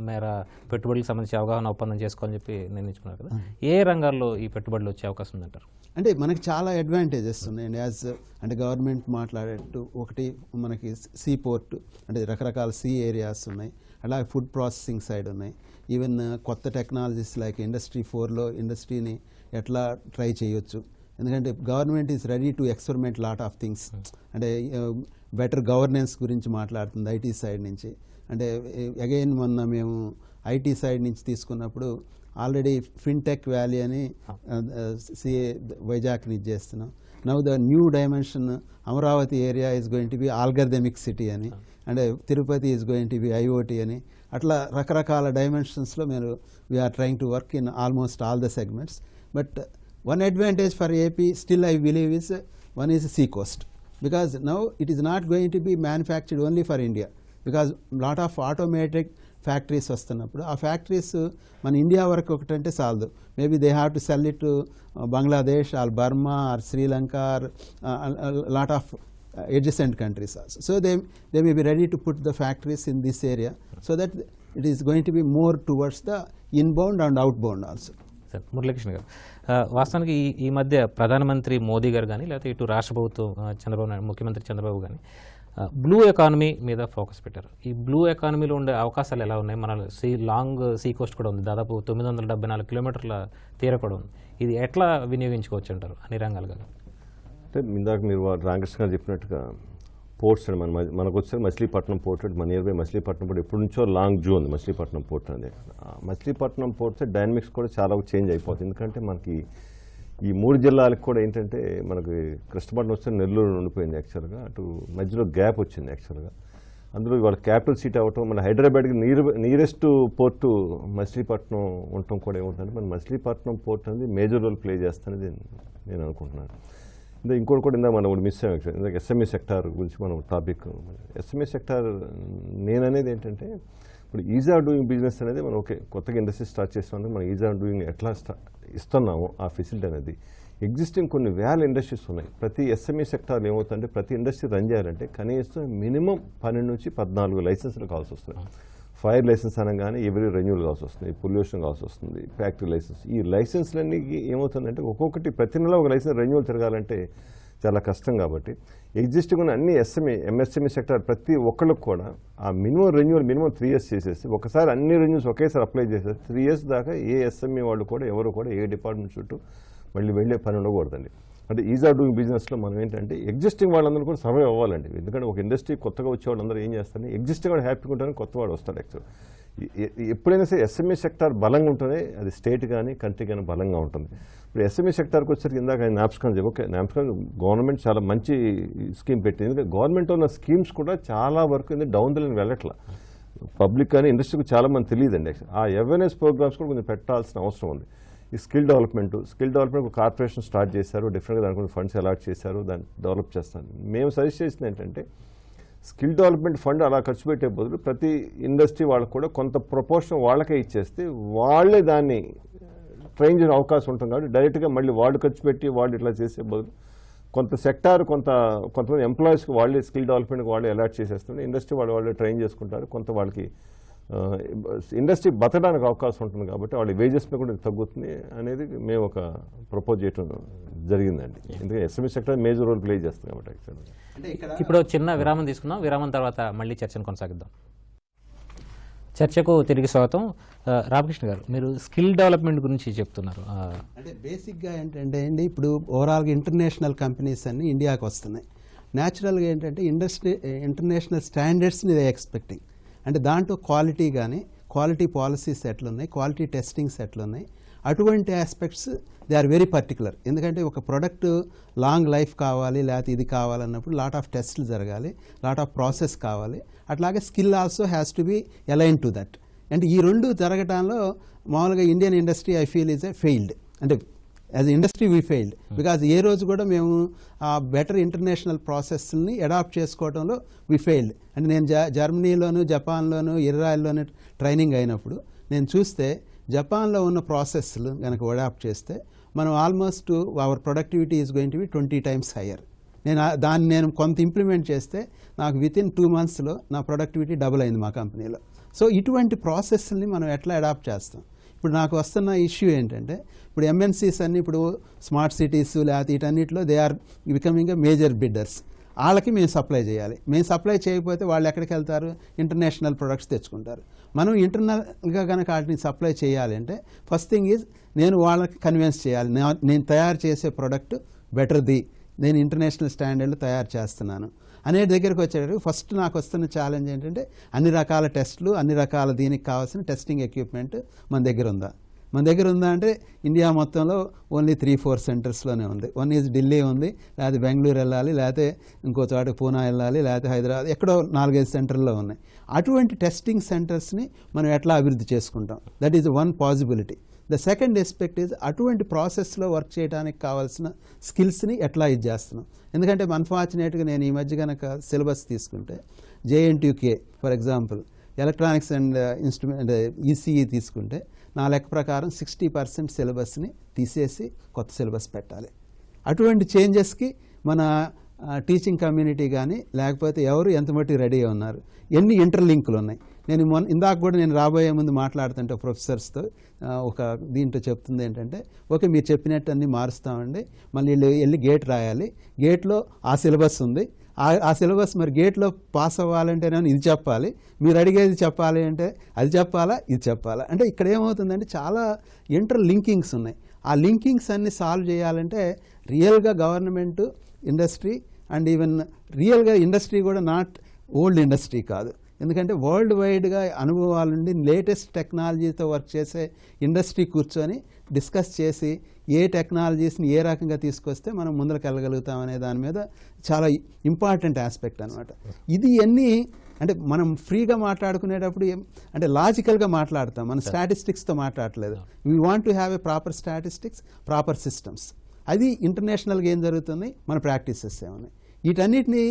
మేర పెట్టుబడులకు సంబంధించి అవగాహన ఒప్పందం చేసుకోవాలని చెప్పి నిర్ణయించుకున్నారు కదా. ఏ రంగాల్లో ఈ పెట్టుబడులు వచ్చే అవకాశం ఉందంటారు? అంటే మనకి చాలా అడ్వాంటేజెస్ ఉన్నాయండి. అంటే గవర్నమెంట్ మాట్లాడేట్టు ఒకటి మనకి సీ పోర్ట్, అంటే రకరకాల సీ ఏరియాస్ ఉన్నాయి. అలాగే ఫుడ్ ప్రాసెసింగ్ సైడ్ ఉన్నాయి. ఈవెన్ కొత్త టెక్నాలజీస్ లైక్ ఇండస్ట్రీ 4లో ఇండస్ట్రీని ఎట్లా ట్రై చేయొచ్చు. ఎందుకంటే government is ready to experiment lot of things. అంటే బెటర్ గవర్నెన్స్ గురించి మాట్లాడుతుంది ఐటీ సైడ్ నుంచి. అంటే అగైన్ మొన్న మేము ఐటీ సైడ్ నుంచి తీసుకున్నప్పుడు ఆల్రెడీ ఫిన్టెక్ వ్యాలీ అని సిఏ వైజాగ్ని ఇచ్చేస్తున్నాం. Now the new dimension Amaravati area is going to be algorithmic city అని, అంటే Tirupati is going to be IoT అని, అట్లా రకరకాల డైమెన్షన్స్లో మీరు we are trying to work in almost all the segments. But one advantage for AP still I believe is one is sea coast, because now it is not going to be manufactured only for India, because lot of automated factories వస్తున్నప్పుడు ఆ factories మన India వరకు ఒకటంటే చాలదు. Maybe they have to sell it to Bangladesh or Burma or Sri Lanka or lot of adjacent countries also. So they may be ready to put the factories in this area so that it is going to be more towards the inbound and outbound also. Sir Muralikrishna గారు, వాస్తవానికి ఈ మధ్య ప్రధానమంత్రి మోదీ గారు కానీ లేకపోతే ఇటు రాష్ట్ర ప్రభుత్వం చంద్రబాబు నాయుడు, ముఖ్యమంత్రి చంద్రబాబు కానీ బ్లూ ఎకానమీ మీద ఫోకస్ పెట్టారు. ఈ బ్లూ ఎకానమీలో ఉండే అవకాశాలు ఎలా ఉన్నాయి? మన లాంగ్ సీ కోస్ట్ కూడా ఉంది, దాదాపు 974 కిలోమీటర్ల తీర కూడా ఉంది. ఇది ఎట్లా వినియోగించుకోవచ్చు అంటారు అన్ని రంగాలుగా? అంటే ఇందాక మీరు రామకృష్ణ గారు చెప్పినట్టుగా పోర్ట్స్ అండి, మనకు వచ్చే మచిలీపట్నం పోర్ట్, మన నియర్ బై మచిలీపట్నం పోర్ట్ ఎప్పటి నుంచో లాంగ్ జూ ఉంది మచిలీపట్నం పోర్ట్ అనేది. మచిలీపట్నం పోర్ట్స్ డైనమిక్స్ కూడా చాలా చేంజ్ అయిపోతుంది. ఎందుకంటే మనకి ఈ 3 జిల్లాలకు కూడా ఏంటంటే మనకి కృష్ణపట్నం వస్తే నెల్లూరు ఉండిపోయింది యాక్చువల్గా, అటు మధ్యలో గ్యాప్ వచ్చింది యాక్చువల్గా. అందులో వాళ్ళ క్యాపిటల్ సిటీ అవ్వటం, మన హైదరాబాద్కి నియరెస్ట్ పోర్టు మచిలీపట్నం ఉండటం కూడా ఏముంటుందంటే మన మచిలీపట్నం పోర్ట్ అనేది మేజర్ రోల్ ప్లే చేస్తుందని నేను అనుకుంటున్నాను. ఇంకోటి కూడా ఇందాక మనం మిస్ అయ్యాం యాక్చువల్. ఇందాక ఎస్ఎంఈ సెక్టార్ గురించి మనం టాపిక్. ఎస్ఎంఈ సెక్టార్ నేననేది ఏంటంటే ఇప్పుడు ఈజ్ ఆఫ్ డూయింగ్ బిజినెస్ అనేది మనం ఓకే కొత్తగా ఇండస్ట్రీ స్టార్ట్ చేస్తున్నాం, మనం ఈజ్ ఆఫ్ డూయింగ్ ఎట్లా ఇస్తున్నాము ఆ ఫెసిలిటీ అనేది. ఎగ్జిస్టింగ్ కొన్ని వేల ఇండస్ట్రీస్ ఉన్నాయి. ప్రతి ఎస్ఎంఈ సెక్టార్లో ఏమవుతుందంటే ప్రతి ఇండస్ట్రీ రన్ చేయాలంటే కనీసం మినిమం 12 నుంచి 14 లైసెన్సులు కావాల్సి వస్తుంది. ఫైర్ లైసెన్స్ అనగానే ఎవరీ రెన్యూవల్ కావాల్సి వస్తుంది, పొల్యూషన్ కావాల్సి వస్తుంది, ఫ్యాక్టరీ లైసెన్స్. ఈ లైసెన్స్లన్నీ ఏమవుతుందంటే ఒక్కొక్కటి ప్రతి నెల ఒక లైసెన్స్ రెన్యూవల్ తిరగాలంటే చాలా కష్టం. కాబట్టి ఎగ్జిస్టింగ్ ఉన్న అన్ని ఎంఎస్ఎంఈ సెక్టర్ ప్రతి ఒక్కళ్ళకి కూడా ఆ మినిమం రెన్యూవల్ మినిమం 3 years చేసేసి ఒకసారి అన్ని రెన్యూస్ ఒకేసారి అప్లై చేసేసి 3 years దాకా ఏ ఎస్ఎంఈ వాళ్ళు కూడా ఎవరు కూడా ఏ డిపార్ట్మెంట్ చుట్టూ మళ్ళీ వెళ్ళే పని ఉండకూడదండి. అంటే ఈజ్ ఆఫ్ డూయింగ్ బిజినెస్లో మనం ఏంటంటే ఎగ్జిస్టింగ్ వాళ్ళందరూ కూడా సర్వైవ్ అవ్వాలండి. ఎందుకంటే ఒక ఇండస్ట్రీ కొత్తగా వచ్చే వాళ్ళందరూ ఏం చేస్తారు, ఎగ్జిస్టింగ్ వాడు హ్యాపీగా ఉంటారని కొత్త వాడు వస్తాడు. యాక్చువల్ ఎప్పుడైనా సరే ఎస్ఎంఈ సెక్టార్ బలంగా ఉంటుంది, అది స్టేట్ కానీ కంట్రీ కానీ బలంగా ఉంటుంది. ఇప్పుడు ఎస్ఎంఈ సెక్టార్కి వచ్చేసరికి ఇందాక నాప్స్కాన్ చెప్పి ఓకే నాప్స్కాన్ గవర్నమెంట్ చాలా మంచి స్కీమ్ పెట్టింది. ఎందుకంటే గవర్నమెంట్ ఉన్న స్కీమ్స్ కూడా చాలా వరకు డౌన్ ద లైన్ వెళ్ళట్లా. పబ్లిక్ కానీ ఇండస్ట్రీకి చాలా మంది తెలియదండి. ఆ అవేర్నెస్ ప్రోగ్రామ్స్ కూడా కొంచెం పెట్టాల్సిన అవసరం ఉంది. ఈ స్కిల్ డెవలప్మెంట్ ఒక కార్పొరేషన్ స్టార్ట్ చేశారు, డిఫరెంట్గా దానికి ఫండ్స్ అలాట్ చేశారు, దాన్ని డెవలప్ చేస్తారు. మేము సజెస్ట్ చేసింది ఏంటంటే స్కిల్ డెవలప్మెంట్ ఫండ్ అలా ఖర్చు పెట్టే బదులు ప్రతి ఇండస్ట్రీ వాళ్ళకు కూడా కొంత ప్రపోర్షన్ వాళ్ళకే ఇచ్చేస్తే వాళ్ళే దాన్ని ట్రైన్ చేసే అవకాశం ఉంటుంది. కాబట్టి డైరెక్ట్గా మళ్ళీ వాళ్ళు ఖర్చు పెట్టి వాళ్ళు ఇట్లా చేసే బదులు కొంత సెక్టార్ కొంతమంది ఎంప్లాయీస్కి వాళ్ళే స్కిల్ డెవలప్మెంట్కి వాళ్ళే అలాట్ చేసేస్తుంటే ఇండస్ట్రీ వాళ్ళే ట్రైన్ చేసుకుంటారు. కొంత వాళ్ళకి ఇండస్ట్రీ బతకడానికి అవకాశం ఉంటుంది. కాబట్టి వాళ్ళ వేజెస్ మీద కూడా తగ్గుతుంది అనేది మేము ఒక ప్రపోజ్ చేయడం జరిగిందండి. ఎందుకంటే SME sector major role play చేస్తుంది కాబట్టి. యాక్చువల్గా ఇప్పుడు చిన్న విరామం తీసుకుందాం, విరామం తర్వాత మళ్ళీ చర్చను కొనసాగిద్దాం. చర్చకు తిరిగి స్వాగతం. రామకృష్ణ గారు, మీరు స్కిల్ డెవలప్మెంట్ గురించి చెప్తున్నారు. అంటే బేసిక్గా ఏంటంటే అండి ఇప్పుడు ఓవరాల్గా ఇంటర్నేషనల్ కంపెనీస్ అన్నీ ఇండియాకి వస్తున్నాయి. న్యాచురల్గా ఏంటంటే ఇంటర్నేషనల్ స్టాండర్డ్స్ని దే ఎక్స్పెక్టింగ్. అంటే దాంట్లో క్వాలిటీ కానీ క్వాలిటీ పాలసీస్ ఎట్లున్నాయి, క్వాలిటీ టెస్టింగ్స్ ఎట్లున్నాయి, అటువంటి aspects they are very particular. ఎందుకంటే ఒక ప్రొడక్ట్ లాంగ్ లైఫ్ కావాలి, లేకపోతే ఇది కావాలన్నప్పుడు లాట్ ఆఫ్ టెస్ట్లు జరగాలి, లాట్ ఆఫ్ ప్రాసెస్ కావాలి. అట్లాగే skill also has to be align to that. అంటే ఈ రెండు జరగటంలో మామూలుగా Indian industry I feel is a failed. అంటే as industry we failed because ఏ రోజు కూడా మేము ఆ బెటర్ ఇంటర్నేషనల్ ప్రాసెస్ని అడాప్ట్ చేసుకోవడంలో వీ ఫెయిల్డ్. అంటే నేను జర్మనీలోను, జపాన్లోను, ఇజ్రాయెల్లోను ట్రైనింగ్ అయినప్పుడు నేను చూస్తే జపాన్లో ఉన్న ప్రాసెస్లు కనుక అడాప్ట్ చేస్తే మనం almost our productivity is going to be 20 times higher. దాన్ని నేను కొంత ఇంప్లిమెంట్ చేస్తే నాకు వితిన్ 2 monthsలో నా ప్రొడక్టివిటీ డబుల్ అయింది మా కంపెనీలో. సో ఇటువంటి ప్రాసెస్ని మనం ఎట్లా అడాప్ట్ చేస్తాం? ఇప్పుడు నాకు వస్తున్న ఇష్యూ ఏంటంటే, ఇప్పుడు ఎంఎన్సీస్ అన్ని ఇప్పుడు స్మార్ట్ సిటీస్ లేకపోతే వీటన్నిటిలో they are becoming a major bidders. వాళ్ళకి మేము సప్లై చేయాలి. మేము సప్లై చేయకపోతే వాళ్ళు ఎక్కడికి వెళ్తారు? ఇంటర్నేషనల్ ప్రొడక్ట్స్ తెచ్చుకుంటారు. మనం ఇంటర్నల్గా కనుక వాటిని సప్లై చేయాలి అంటే ఫస్ట్ థింగ్ ఈజ్ నేను వాళ్ళకి కన్విన్స్ చేయాలి, నేను తయారు చేసే ప్రోడక్ట్ బెటర్ది, నేను ఇంటర్నేషనల్ స్టాండర్డ్లో తయారు చేస్తున్నాను అనే దగ్గరికి వచ్చేటప్పుడు ఫస్ట్ నాకు వస్తున్న ఛాలెంజ్ ఏంటంటే అన్ని రకాల టెస్టులు, అన్ని రకాల దీనికి కావాల్సిన టెస్టింగ్ ఎక్విప్మెంట్ మన దగ్గర ఉందా? మన దగ్గర ఉందా అంటే ఇండియా మొత్తంలో ఓన్లీ 3-4 సెంటర్స్లోనే ఉంది. వన్ ఈజ్ ఢిల్లీ ఉంది, లేకపోతే బెంగళూరు వెళ్ళాలి, లేకపోతే ఇంకో చోట పూనా వెళ్ళాలి, లేకపోతే హైదరాబాద్, ఎక్కడో 4-5 సెంటర్లో ఉన్నాయి. అటువంటి టెస్టింగ్ సెంటర్స్ని మనం ఎట్లా అభివృద్ధి చేసుకుంటాం? That is one possibility. The second aspect is అటువంటి ప్రాసెస్లో వర్క్ చేయడానికి కావాల్సిన స్కిల్స్ని ఎట్లా ఇది చేస్తున్నాం. ఎందుకంటే అన్ఫార్చునేట్గా నేను ఈ మధ్య కనుక సిలబస్ తీసుకుంటే JNTUK for example electronics and instrument ECE తీసుకుంటే నా లెక్క ప్రకారం 60% సిలబస్ని తీసేసి కొత్త సిలబస్ పెట్టాలి. అటువంటి చేంజెస్కి మన టీచింగ్ కమ్యూనిటీ కానీ లేకపోతే ఎవరు ఎంత మట్టుకు రెడీ ఉన్నారు, ఎన్ని ఇంటర్లింకులు ఉన్నాయి. నేను ఇందాక కూడా నేను రాబోయే ముందు మాట్లాడుతుంటే ప్రొఫెసర్స్తో ఒక దీంట్లో చెప్తుంది ఏంటంటే, ఓకే మీరు చెప్పినట్టు అన్నీ మారుస్తామండి, మళ్ళీ వెళ్ళి గేట్ రాయాలి, గేట్లో ఆ సిలబస్ ఉంది, ఆ సిలబస్ మరి గేట్లో పాస్ అవ్వాలంటేనే ఇది చెప్పాలి, మీరు అడిగేది చెప్పాలి అంటే అది చెప్పాలా, ఇది చెప్పాలా. అంటే ఇక్కడ ఏమవుతుందంటే చాలా ఇంటర్ లింకింగ్స్ ఉన్నాయి. ఆ లింకింగ్స్ అన్ని సాల్వ్ చేయాలంటే రియల్గా గవర్నమెంట్, ఇండస్ట్రీ అండ్ ఈవెన్ రియల్గా ఇండస్ట్రీ కూడా నాట్ ఓల్డ్ ఇండస్ట్రీ కాదు. ఎందుకంటే వరల్డ్ వైడ్గా అనుభవాలుండి లేటెస్ట్ టెక్నాలజీతో వర్క్ చేసే ఇండస్ట్రీ కూర్చొని డిస్కస్ చేసి ఏ టెక్నాలజీస్ని ఏ రకంగా తీసుకొస్తే మనం ముందరకు వెళ్ళగలుగుతాం అనే దాని మీద చాలా ఇంపార్టెంట్ ఆస్పెక్ట్ అనమాట. ఇది అన్నీ అంటే మనం ఫ్రీగా మాట్లాడుకునేటప్పుడు అంటే లాజికల్గా మాట్లాడతాం, మనం స్టాటిస్టిక్స్తో మాట్లాడలేదు. We want to have a proper statistics, proper systems. అది ఇంటర్నేషనల్గా ఏం జరుగుతుంది, మన ప్రాక్టీసెస్ ఏమున్నాయి, వీటన్నిటినీ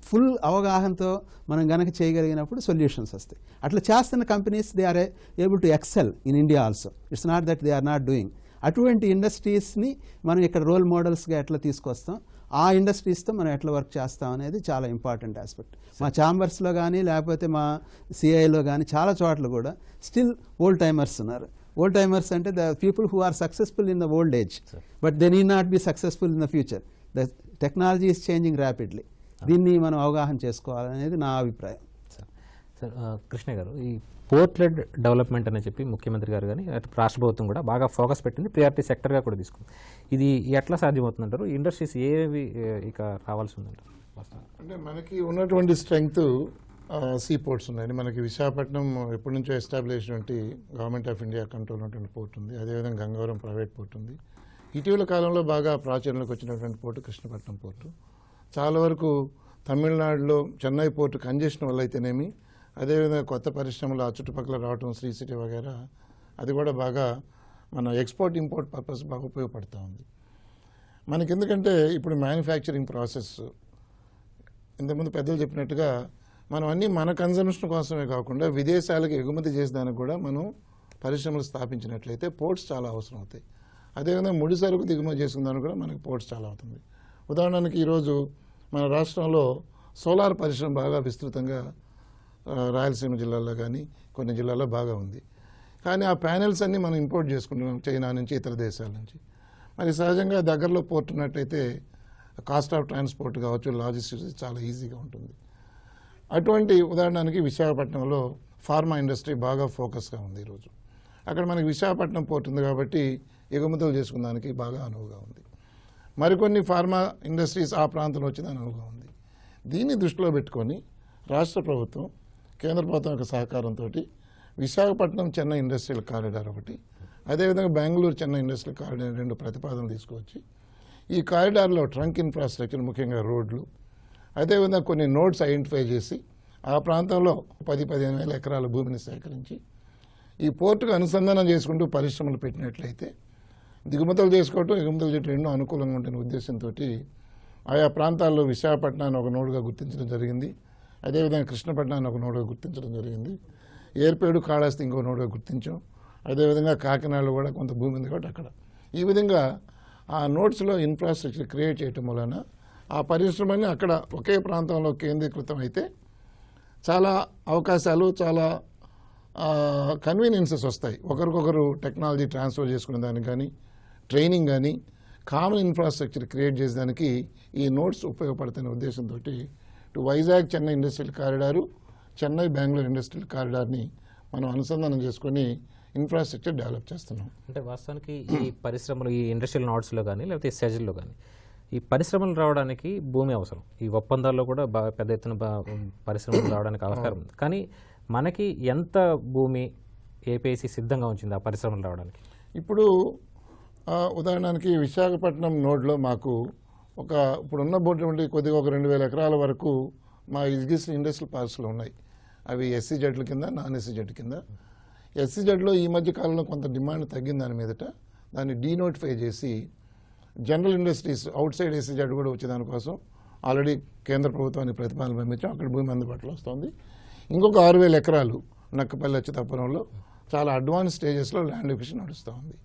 ఫుల్ అవగాహనతో మనం గనక చేయగలిగినప్పుడు సొల్యూషన్స్ వస్తాయి. అట్లా చేస్తున్న companies they are able to excel in India also. It's not that they are not doing. అటువంటి ఇండస్ట్రీస్ని మనం ఇక్కడ రోల్ మోడల్స్గా ఎట్లా తీసుకొస్తాం, ఆ ఇండస్ట్రీస్తో మనం ఎట్లా వర్క్ చేస్తాం అనేది చాలా ఇంపార్టెంట్ ఆస్పెక్ట్. మా ఛాంబర్స్లో కానీ లేకపోతే మా CIలో కానీ చాలా చోట్ల కూడా స్టిల్ ఓల్డ్ టైమర్స్ ఉన్నారు. ఓల్డ్ టైమర్స్ అంటే the people who are successful in the old age, but they need not be successful in the future. The technology is changing rapidly. దీన్ని మనం అవగాహన చేసుకోవాలనేది నా అభిప్రాయం. సార్ కృష్ణ గారు, ఈ పోర్ట్ లెడ్ డెవలప్మెంట్ అని చెప్పి ముఖ్యమంత్రి గారు కానీ అటు రాష్ట్ర ప్రభుత్వం కూడా బాగా ఫోకస్ పెట్టింది, ప్రియారిటీ సెక్టర్గా కూడా తీసుకుంది. ఇది ఎట్లా సాధ్యమవుతుందంటారు? ఇండస్ట్రీస్ ఏవి ఇక రావాల్సి ఉందంటారు? అంటే మనకి ఉన్నటువంటి స్ట్రెంగ్త్ సీ పోర్ట్స్ ఉన్నాయండి. మనకి విశాఖపట్నం ఎప్పటి నుంచో ఎస్టాబ్లిష్ అయినటువంటి గవర్నమెంట్ ఆఫ్ ఇండియా కంట్రోల్ ఉన్నటువంటి పోర్ట్ ఉంది. అదేవిధంగా గంగవరం ప్రైవేట్ పోర్ట్ ఉంది. ఇటీవల కాలంలో బాగా ప్రాచుర్యంలోకి వచ్చినటువంటి పోర్టు కృష్ణపట్నం పోర్టు. చాలా వరకు తమిళనాడులో చెన్నై పోర్టు కంజెషన్ వల్ల అయితేనేమి, అదేవిధంగా కొత్త పరిశ్రమలు ఆ చుట్టుపక్కల రావటం, శ్రీ సిటీ వగేరా, అది కూడా బాగా మన ఎక్స్పోర్ట్ ఇంపోర్ట్ పర్పస్ బాగా ఉపయోగపడుతూ ఉంది మనకి. ఎందుకంటే ఇప్పుడు మ్యానుఫ్యాక్చరింగ్ ప్రాసెస్ ఇంతకుముందు పెద్దలు చెప్పినట్టుగా మనం అన్నీ మన కన్జంప్షన్ కోసమే కాకుండా విదేశాలకు ఎగుమతి చేసేదానికి కూడా మనం పరిశ్రమలు స్థాపించినట్లయితే పోర్ట్స్ చాలా అవసరం అవుతాయి. అదేవిధంగా ముడి సరుకు దిగుమతి చేసుకునేదానికి కూడా మనకి పోర్ట్స్ చాలా అవుతుంది. ఉదాహరణకి ఈరోజు మన రాష్ట్రంలో సోలార్ పరిశ్రమ బాగా విస్తృతంగా రాయలసీమ జిల్లాలో కానీ కొన్ని జిల్లాల్లో బాగా ఉంది. కానీ ఆ ప్యానెల్స్ అన్నీ మనం ఇంపోర్ట్ చేసుకుంటున్నాం చైనా నుంచి, ఇతర దేశాల నుంచి. మరి సహజంగా దగ్గరలో పోర్ట్ ఉన్నట్టయితే కాస్ట్ ఆఫ్ ట్రాన్స్పోర్ట్ కావచ్చు, లాజిస్టిక్స్ చాలా ఈజీగా ఉంటుంది. అటువంటి ఉదాహరణకి విశాఖపట్నంలో ఫార్మా ఇండస్ట్రీ బాగా ఫోకస్గా ఉంది ఈరోజు. అక్కడ మనకి విశాఖపట్నం పోర్ట్ ఉంది కాబట్టి ఎగుమతులు చేసుకునేదానికి బాగా అనువుగా ఉంది. మరికొన్ని ఫార్మా ఇండస్ట్రీస్ ఆ ప్రాంతంలో వచ్చేది అనువుగా ఉంది. దీన్ని దృష్టిలో పెట్టుకొని రాష్ట్ర ప్రభుత్వం, కేంద్ర ప్రభుత్వం యొక్క సహకారంతో విశాఖపట్నం చెన్నై ఇండస్ట్రియల్ కారిడార్ ఒకటి, అదేవిధంగా బెంగళూరు చెన్నై ఇండస్ట్రియల్ కారిడార్ 2 ప్రతిపాదనలు తీసుకువచ్చి ఈ కారిడార్లో ట్రంక్ ఇన్ఫ్రాస్ట్రక్చర్, ముఖ్యంగా రోడ్లు, అదేవిధంగా కొన్ని నోడ్స్ ఐడెంటిఫై చేసి ఆ ప్రాంతంలో 10-15 వేల ఎకరాల భూమిని సేకరించి ఈ పోర్టుకు అనుసంధానం చేసుకుంటూ పరిశ్రమలు పెట్టినట్లయితే దిగుమతులు చేసుకోవటం, ఎగుమతులు చేయటం రెండూ అనుకూలంగా ఉంటున్న ఉద్దేశంతో ఆయా ప్రాంతాల్లో విశాఖపట్నాన్ని ఒక నోడుగా గుర్తించడం జరిగింది. అదేవిధంగా కృష్ణపట్నాన్ని ఒక నోడుగా గుర్తించడం జరిగింది. ఏర్పేడు, కాళహస్తి ఇంకో నోడుగా గుర్తించాం. అదేవిధంగా కాకినాడలో కూడా కొంత భూమి ఉంది కాబట్టి అక్కడ ఈ విధంగా ఆ నోట్స్లో ఇన్ఫ్రాస్ట్రక్చర్ క్రియేట్ చేయటం వలన ఆ పరిశ్రమని అక్కడ ఒకే ప్రాంతంలో కేంద్రీకృతం అయితే చాలా అవకాశాలు, చాలా కన్వీనియన్సెస్ వస్తాయి. ఒకరికొకరు టెక్నాలజీ ట్రాన్స్ఫర్ చేసుకునే దానికి కానీ, ట్రైనింగ్ కానీ, కామన్ ఇన్ఫ్రాస్ట్రక్చర్ క్రియేట్ చేసేదానికి ఈ నోట్స్ ఉపయోగపడుతున్న ఉద్దేశంతో ఇటు Vizag Chennai industrial corridor, Chennai Bengaluru industrial కారిడార్ని మనం అనుసంధానం చేసుకొని ఇన్ఫ్రాస్ట్రక్చర్ డెవలప్ చేస్తున్నాం. అంటే వాస్తవానికి ఈ పరిశ్రమలు, ఈ ఇండస్ట్రియల్ నోట్స్లో కానీ లేకపోతే సెజ్లో కానీ ఈ పరిశ్రమలు రావడానికి భూమి అవసరం. ఈ ఒప్పందాల్లో కూడా బాగా పెద్ద ఎత్తున పరిశ్రమలు రావడానికి అవసరం ఉంది. కానీ మనకి ఎంత భూమి ఏపీఐసి సిద్ధంగా ఉంచింది ఆ పరిశ్రమలు రావడానికి? ఇప్పుడు ఉదాహరణకి విశాఖపట్నం నోడ్లో మాకు ఇప్పుడున్న బోర్డు కొద్దిగా ఒక 2,000 ఎకరాల వరకు మా ఎగ్జిస్టింగ్ ఇండస్ట్రియల్ పార్క్స్లో ఉన్నాయి. అవి SEZ కింద, నాన్ SEZ కింద. SEZలో ఈ మధ్య కాలంలో కొంత డిమాండ్ తగ్గిన దాని మీదట దాన్ని డీనోటిఫై చేసి general industries out side SEZ కూడా వచ్చేదానికోసం ఆల్రెడీ కేంద్ర ప్రభుత్వానికి ప్రతిపాదన పంపించాం. అక్కడ భూమి అందుబాటులో వస్తుంది. ఇంకొక 6,000 ఎకరాలు నక్కపల్లి, అచ్యుతాపురంలో చాలా అడ్వాన్స్ స్టేజెస్లో ల్యాండ్ ఎక్విజిషన్ నడుస్తూ ఉంది.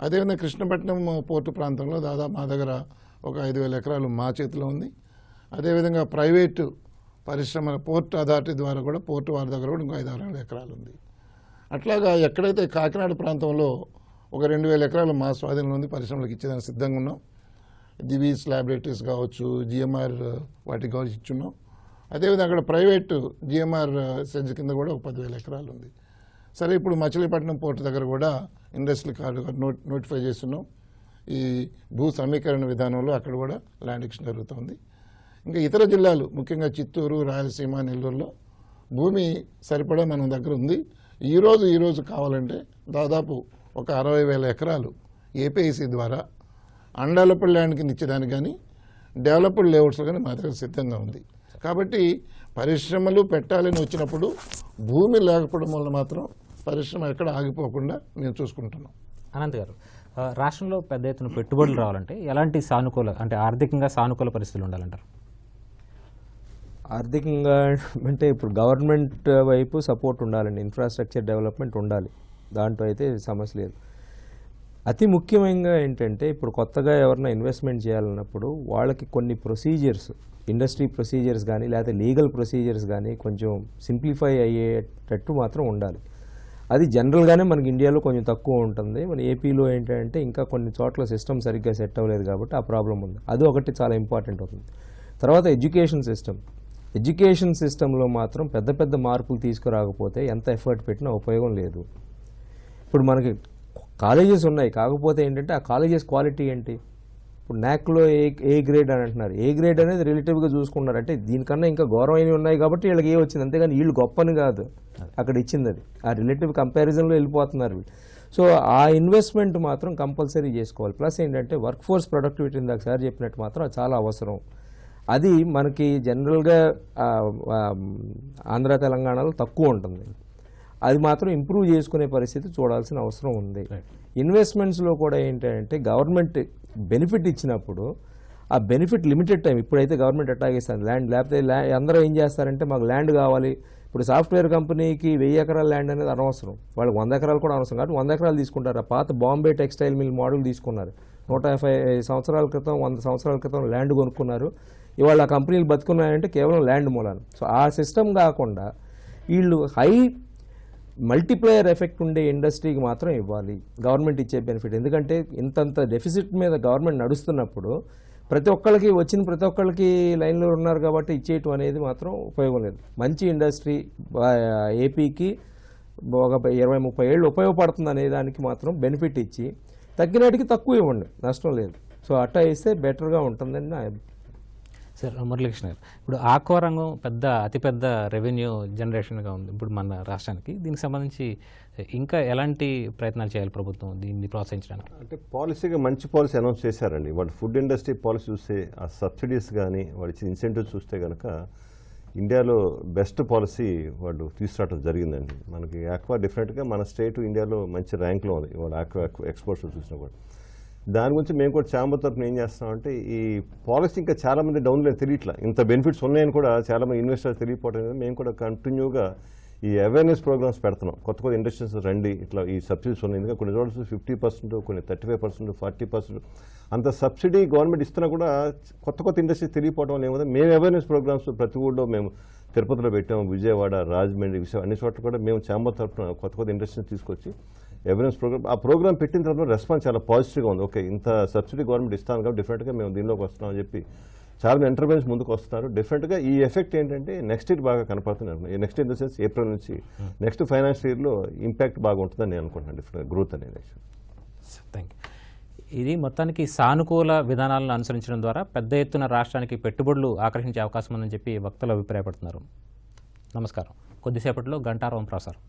అదేవిధంగా కృష్ణపట్నం పోర్టు ప్రాంతంలో దాదాపు మా దగ్గర ఒక 5,000 ఎకరాలు మా చేతిలో ఉంది. అదేవిధంగా ప్రైవేటు పరిశ్రమల పోర్ట్ అథారిటీ ద్వారా కూడా పోర్టు వారి దగ్గర కూడా ఇంకో 5,000 ఎకరాలు ఉంది. అట్లాగా ఎక్కడైతే కాకినాడ ప్రాంతంలో ఒక 2,000 ఎకరాలు మా స్వాధీనంలో ఉంది, పరిశ్రమలకు ఇచ్చేదానికి సిద్ధంగా ఉన్నాం. దివీస్ ల్యాబొరేటరీస్ కావచ్చు, GMR వాటికి కావచ్చు ఇచ్చున్నాం. అదేవిధంగా అక్కడ ప్రైవేటు GMR సెజ్ కింద కూడా ఒక 10,000 ఎకరాలు ఉంది. సరే, ఇప్పుడు మచిలీపట్నం పోర్టు దగ్గర కూడా ఇండస్ట్రియల్ కార్డు నోటిఫై చేస్తున్నాం. ఈ భూ సమీకరణ విధానంలో అక్కడ కూడా ల్యాండ్ ఎక్విజిషన్ జరుగుతుంది. ఇంకా ఇతర జిల్లాలు, ముఖ్యంగా చిత్తూరు, రాయలసీమ, నెల్లూరులో భూమి సరిపడా మన దగ్గర ఉంది. ఈరోజు కావాలంటే దాదాపు ఒక 60,000 ఎకరాలు ఏపీఐసి ద్వారా అన్డెవలప్డ్ ల్యాండ్ కింద ఇచ్చేదానికి కానీ, డెవలప్డ్ లేఅవుట్స్లో కానీ మా దగ్గర సిద్ధంగా ఉంది. కాబట్టి పరిశ్రమలు పెట్టాలని వచ్చినప్పుడు భూమి లేకపోవడం వల్ల మాత్రం పరిశ్రమ ఎక్కడ ఆగిపోకుండా మేము చూసుకుంటున్నాం. అనంత్ గారు, రాష్ట్రంలో పెద్ద ఎత్తున పెట్టుబడులు రావాలంటే ఎలాంటి ఆర్థికంగా సానుకూల పరిస్థితులు ఉండాలంటారు? ఆర్థికంగా అంటే ఇప్పుడు గవర్నమెంట్ వైపు సపోర్ట్ ఉండాలండి, ఇన్ఫ్రాస్ట్రక్చర్ డెవలప్మెంట్ ఉండాలి, దాంట్లో అయితే సమస్య లేదు. అతి ముఖ్యంగా ఏంటంటే ఇప్పుడు కొత్తగా ఎవరైనా ఇన్వెస్ట్మెంట్ చేయాలన్నప్పుడు వాళ్ళకి కొన్ని ప్రొసీజర్స్, ఇండస్ట్రీ ప్రొసీజర్స్ కానీ లేకపోతే లీగల్ ప్రొసీజర్స్ కానీ కొంచెం సింప్లిఫై అయ్యేటట్టు మాత్రం ఉండాలి. అది జనరల్గానే మనకి ఇండియాలో కొంచెం తక్కువ ఉంటుంది. మన ఏపీలో ఏంటంటే ఇంకా కొన్ని చోట్ల సిస్టమ్ సరిగ్గా సెట్ అవ్వలేదు కాబట్టి ఆ ప్రాబ్లం ఉంది. అది ఒకటి చాలా ఇంపార్టెంట్ అవుతుంది. తర్వాత ఎడ్యుకేషన్ సిస్టంలో మాత్రం పెద్ద పెద్ద మార్పులు తీసుకురాకపోతే ఎంత ఎఫర్ట్ పెట్టినా ఉపయోగం లేదు. ఇప్పుడు మనకి కాలేజెస్ ఉన్నాయి, కాకపోతే ఏంటంటే ఆ కాలేజెస్ క్వాలిటీ ఏంటి? ఇప్పుడు NACలో ఏ గ్రేడ్ అని అంటున్నారు. ఏ గ్రేడ్ అనేది రిలేటివ్గా చూసుకున్నారు. అంటే దీనికన్నా ఇంకా గౌరవమైనవి ఉన్నాయి కాబట్టి వీళ్ళకి ఏ వచ్చింది, అంతేగాని వీళ్ళు గొప్పని కాదు అక్కడ ఇచ్చింది. అది ఆ రిలేటివ్ కంపారిజన్లో వెళ్ళిపోతున్నారు. సో ఆ ఇన్వెస్ట్మెంట్ మాత్రం కంపల్సరీ చేసుకోవాలి. ప్లస్ ఏంటంటే వర్క్ ఫోర్స్ ప్రొడక్టివిటీ ఇందాక సార్ చెప్పినట్టు మాత్రం అది చాలా అవసరం. అది మనకి జనరల్గా ఆంధ్ర తెలంగాణలో తక్కువ ఉంటుంది. అది మాత్రం ఇంప్రూవ్ చేసుకునే పరిస్థితి చూడాల్సిన అవసరం ఉంది. ఇన్వెస్ట్మెంట్స్లో కూడా ఏంటంటే గవర్నమెంట్ బెనిఫిట్ ఇచ్చినప్పుడు ఆ బెనిఫిట్ లిమిటెడ్ టైం, ఇప్పుడైతే గవర్నమెంట్ అటాగేస్తుంది ల్యాండ్, లేకపోతే అందరూ ఏం చేస్తారంటే మాకు ల్యాండ్ కావాలి. ఇప్పుడు సాఫ్ట్వేర్ కంపెనీకి 1000 ఎకరాల ల్యాండ్ అనేది అనవసరం, వాళ్ళకి 100 ఎకరాలు కూడా అవసరం కాబట్టి 100 ఎకరాలు తీసుకుంటారు. ఆ పాత బాంబే టెక్స్టైల్ మిల్ మోడల్ తీసుకున్నారు. 150 సంవత్సరాల క్రితం 100 సంవత్సరాల క్రితం ల్యాండ్ కొనుక్కున్నారు. ఇవాళ ఆ కంపెనీలు బతుకున్నాయంటే కేవలం ల్యాండ్ మూలాన్ని. సో ఆ సిస్టమ్ కాకుండా వీళ్ళు హై మల్టిప్లయర్ ఎఫెక్ట్ ఉండే ఇండస్ట్రీకి మాత్రం ఇవ్వాలి గవర్నమెంట్ ఇచ్చే బెనిఫిట్. ఎందుకంటే ఇంతంత డెఫిసిట్ మీద గవర్నమెంట్ నడుస్తున్నప్పుడు ప్రతి ఒక్కళ్ళకి లైన్లో ఉన్నారు కాబట్టి ఇచ్చేయటం అనేది మాత్రం ఉపయోగం లేదు. మంచి ఇండస్ట్రీ ఏపీకి ఒక 20-30 ఏళ్ళు ఉపయోగపడుతుంది అనే దానికి మాత్రం బెనిఫిట్ ఇచ్చి తగ్గినట్టుకి తక్కువ ఇవ్వండి, నష్టం లేదు. సో అట్టా ఇస్తే బెటర్గా ఉంటుందని నా సార్ మురళీకృష్ణ గారు, ఇప్పుడు ఆక్వా రంగం అతిపెద్ద రెవెన్యూ జనరేషన్గా ఉంది ఇప్పుడు మన రాష్ట్రానికి. దీనికి సంబంధించి ఇంకా ఎలాంటి ప్రయత్నాలు చేయాలి ప్రభుత్వం దీన్ని ప్రోత్సహించడానికి? అంటే పాలసీగా మంచి పాలసీ అనౌన్స్ చేశారండి. వాళ్ళు ఫుడ్ ఇండస్ట్రీ పాలసీ చూస్తే ఆ సబ్సిడీస్ కానీ వాళ్ళు ఇచ్చిన ఇన్సెంటివ్స్ చూస్తే కనుక ఇండియాలో బెస్ట్ పాలసీ వాళ్ళు తీసుకురావడం జరిగిందండి. మనకి ఆక్వా డెఫినెట్గా మన స్టేట్ ఇండియాలో మంచి ర్యాంక్లో ఉంది వాళ్ళు ఆక్వా ఎక్స్పోర్ట్స్ చూసినా కూడా. దాని గురించి మేము కూడా ఛాంబర్ తరఫున ఏం చేస్తామంటే ఈ పాలసీ ఇంకా చాలామంది డౌన్లో తెలియట్లా, ఇంత బెనిఫిట్స్ ఉన్నాయని కూడా చాలామంది ఇన్వెస్టర్స్ తెలియకపోవడం అనేది మేము కూడా కంటిన్యూగా ఈ అవేర్నెస్ ప్రోగ్రామ్స్ పెడుతున్నాం. కొత్త ఇండస్ట్రీస్ రండి, ఇట్లా ఈ సబ్సిడీస్ ఉన్నాయి. ఎందుకంటే కొన్ని చోట్ల 50%, కొన్ని 35%, 40% అంత సబ్సిడీ గవర్నమెంట్ ఇస్తున్నా కూడా కొత్త ఇండస్ట్రీస్ తెలియకపోవడం వల్ల ఏమవుతుంది, మేము అవేర్నెస్ ప్రోగ్రామ్స్ ప్రతి ఊళ్ళో మేము తిరుపతిలో పెట్టాము, విజయవాడ, రాజమండ్రి, అన్ని చోట్ల కూడా మేము ఛాంబర్ తరఫున కొత్త ఇండస్ట్రీస్ తీసుకొచ్చి అవేర్నెస్ ప్రోగ్రామ్ ఆ ప్రోగ్రామ్ పెట్టిన తర్వాత రెస్పాన్స్ చాలా పాజిటివ్గా ఉంది. ఓకే, ఇంత సబ్సిడీ గవర్నమెంట్ ఇస్తాను కాబట్టి డెఫినెట్గా మేము దీనిలోకి వస్తున్నాం అని చెప్పి చాలా ఎంటర్ప్రైన్స్ ముందుకు వస్తున్నారు. డెఫినెట్గా ఈ ఎఫెక్ట్ ఏంటంటే నెక్స్ట్ ఇయర్ బాగా కనపడుతుంది. Next in the sense April నుంచి నెక్స్ట్ ఫైనాన్షియల్ ఇయర్లో ఇంపాక్ట్ బాగా ఉంటుందని నేను అనుకుంటున్నాను. డెఫినెట్గా గ్రోత్ అనేది. Thank you. ఇది మొత్తానికి సానుకూల విధానాలను అనుసరించడం ద్వారా పెద్ద ఎత్తున రాష్ట్రానికి పెట్టుబడులు ఆకర్షించే అవకాశం ఉందని చెప్పి వక్తలు అభిప్రాయపడుతున్నారు. నమస్కారం. కొద్దిసేపట్లో గంటారం ప్రసారం.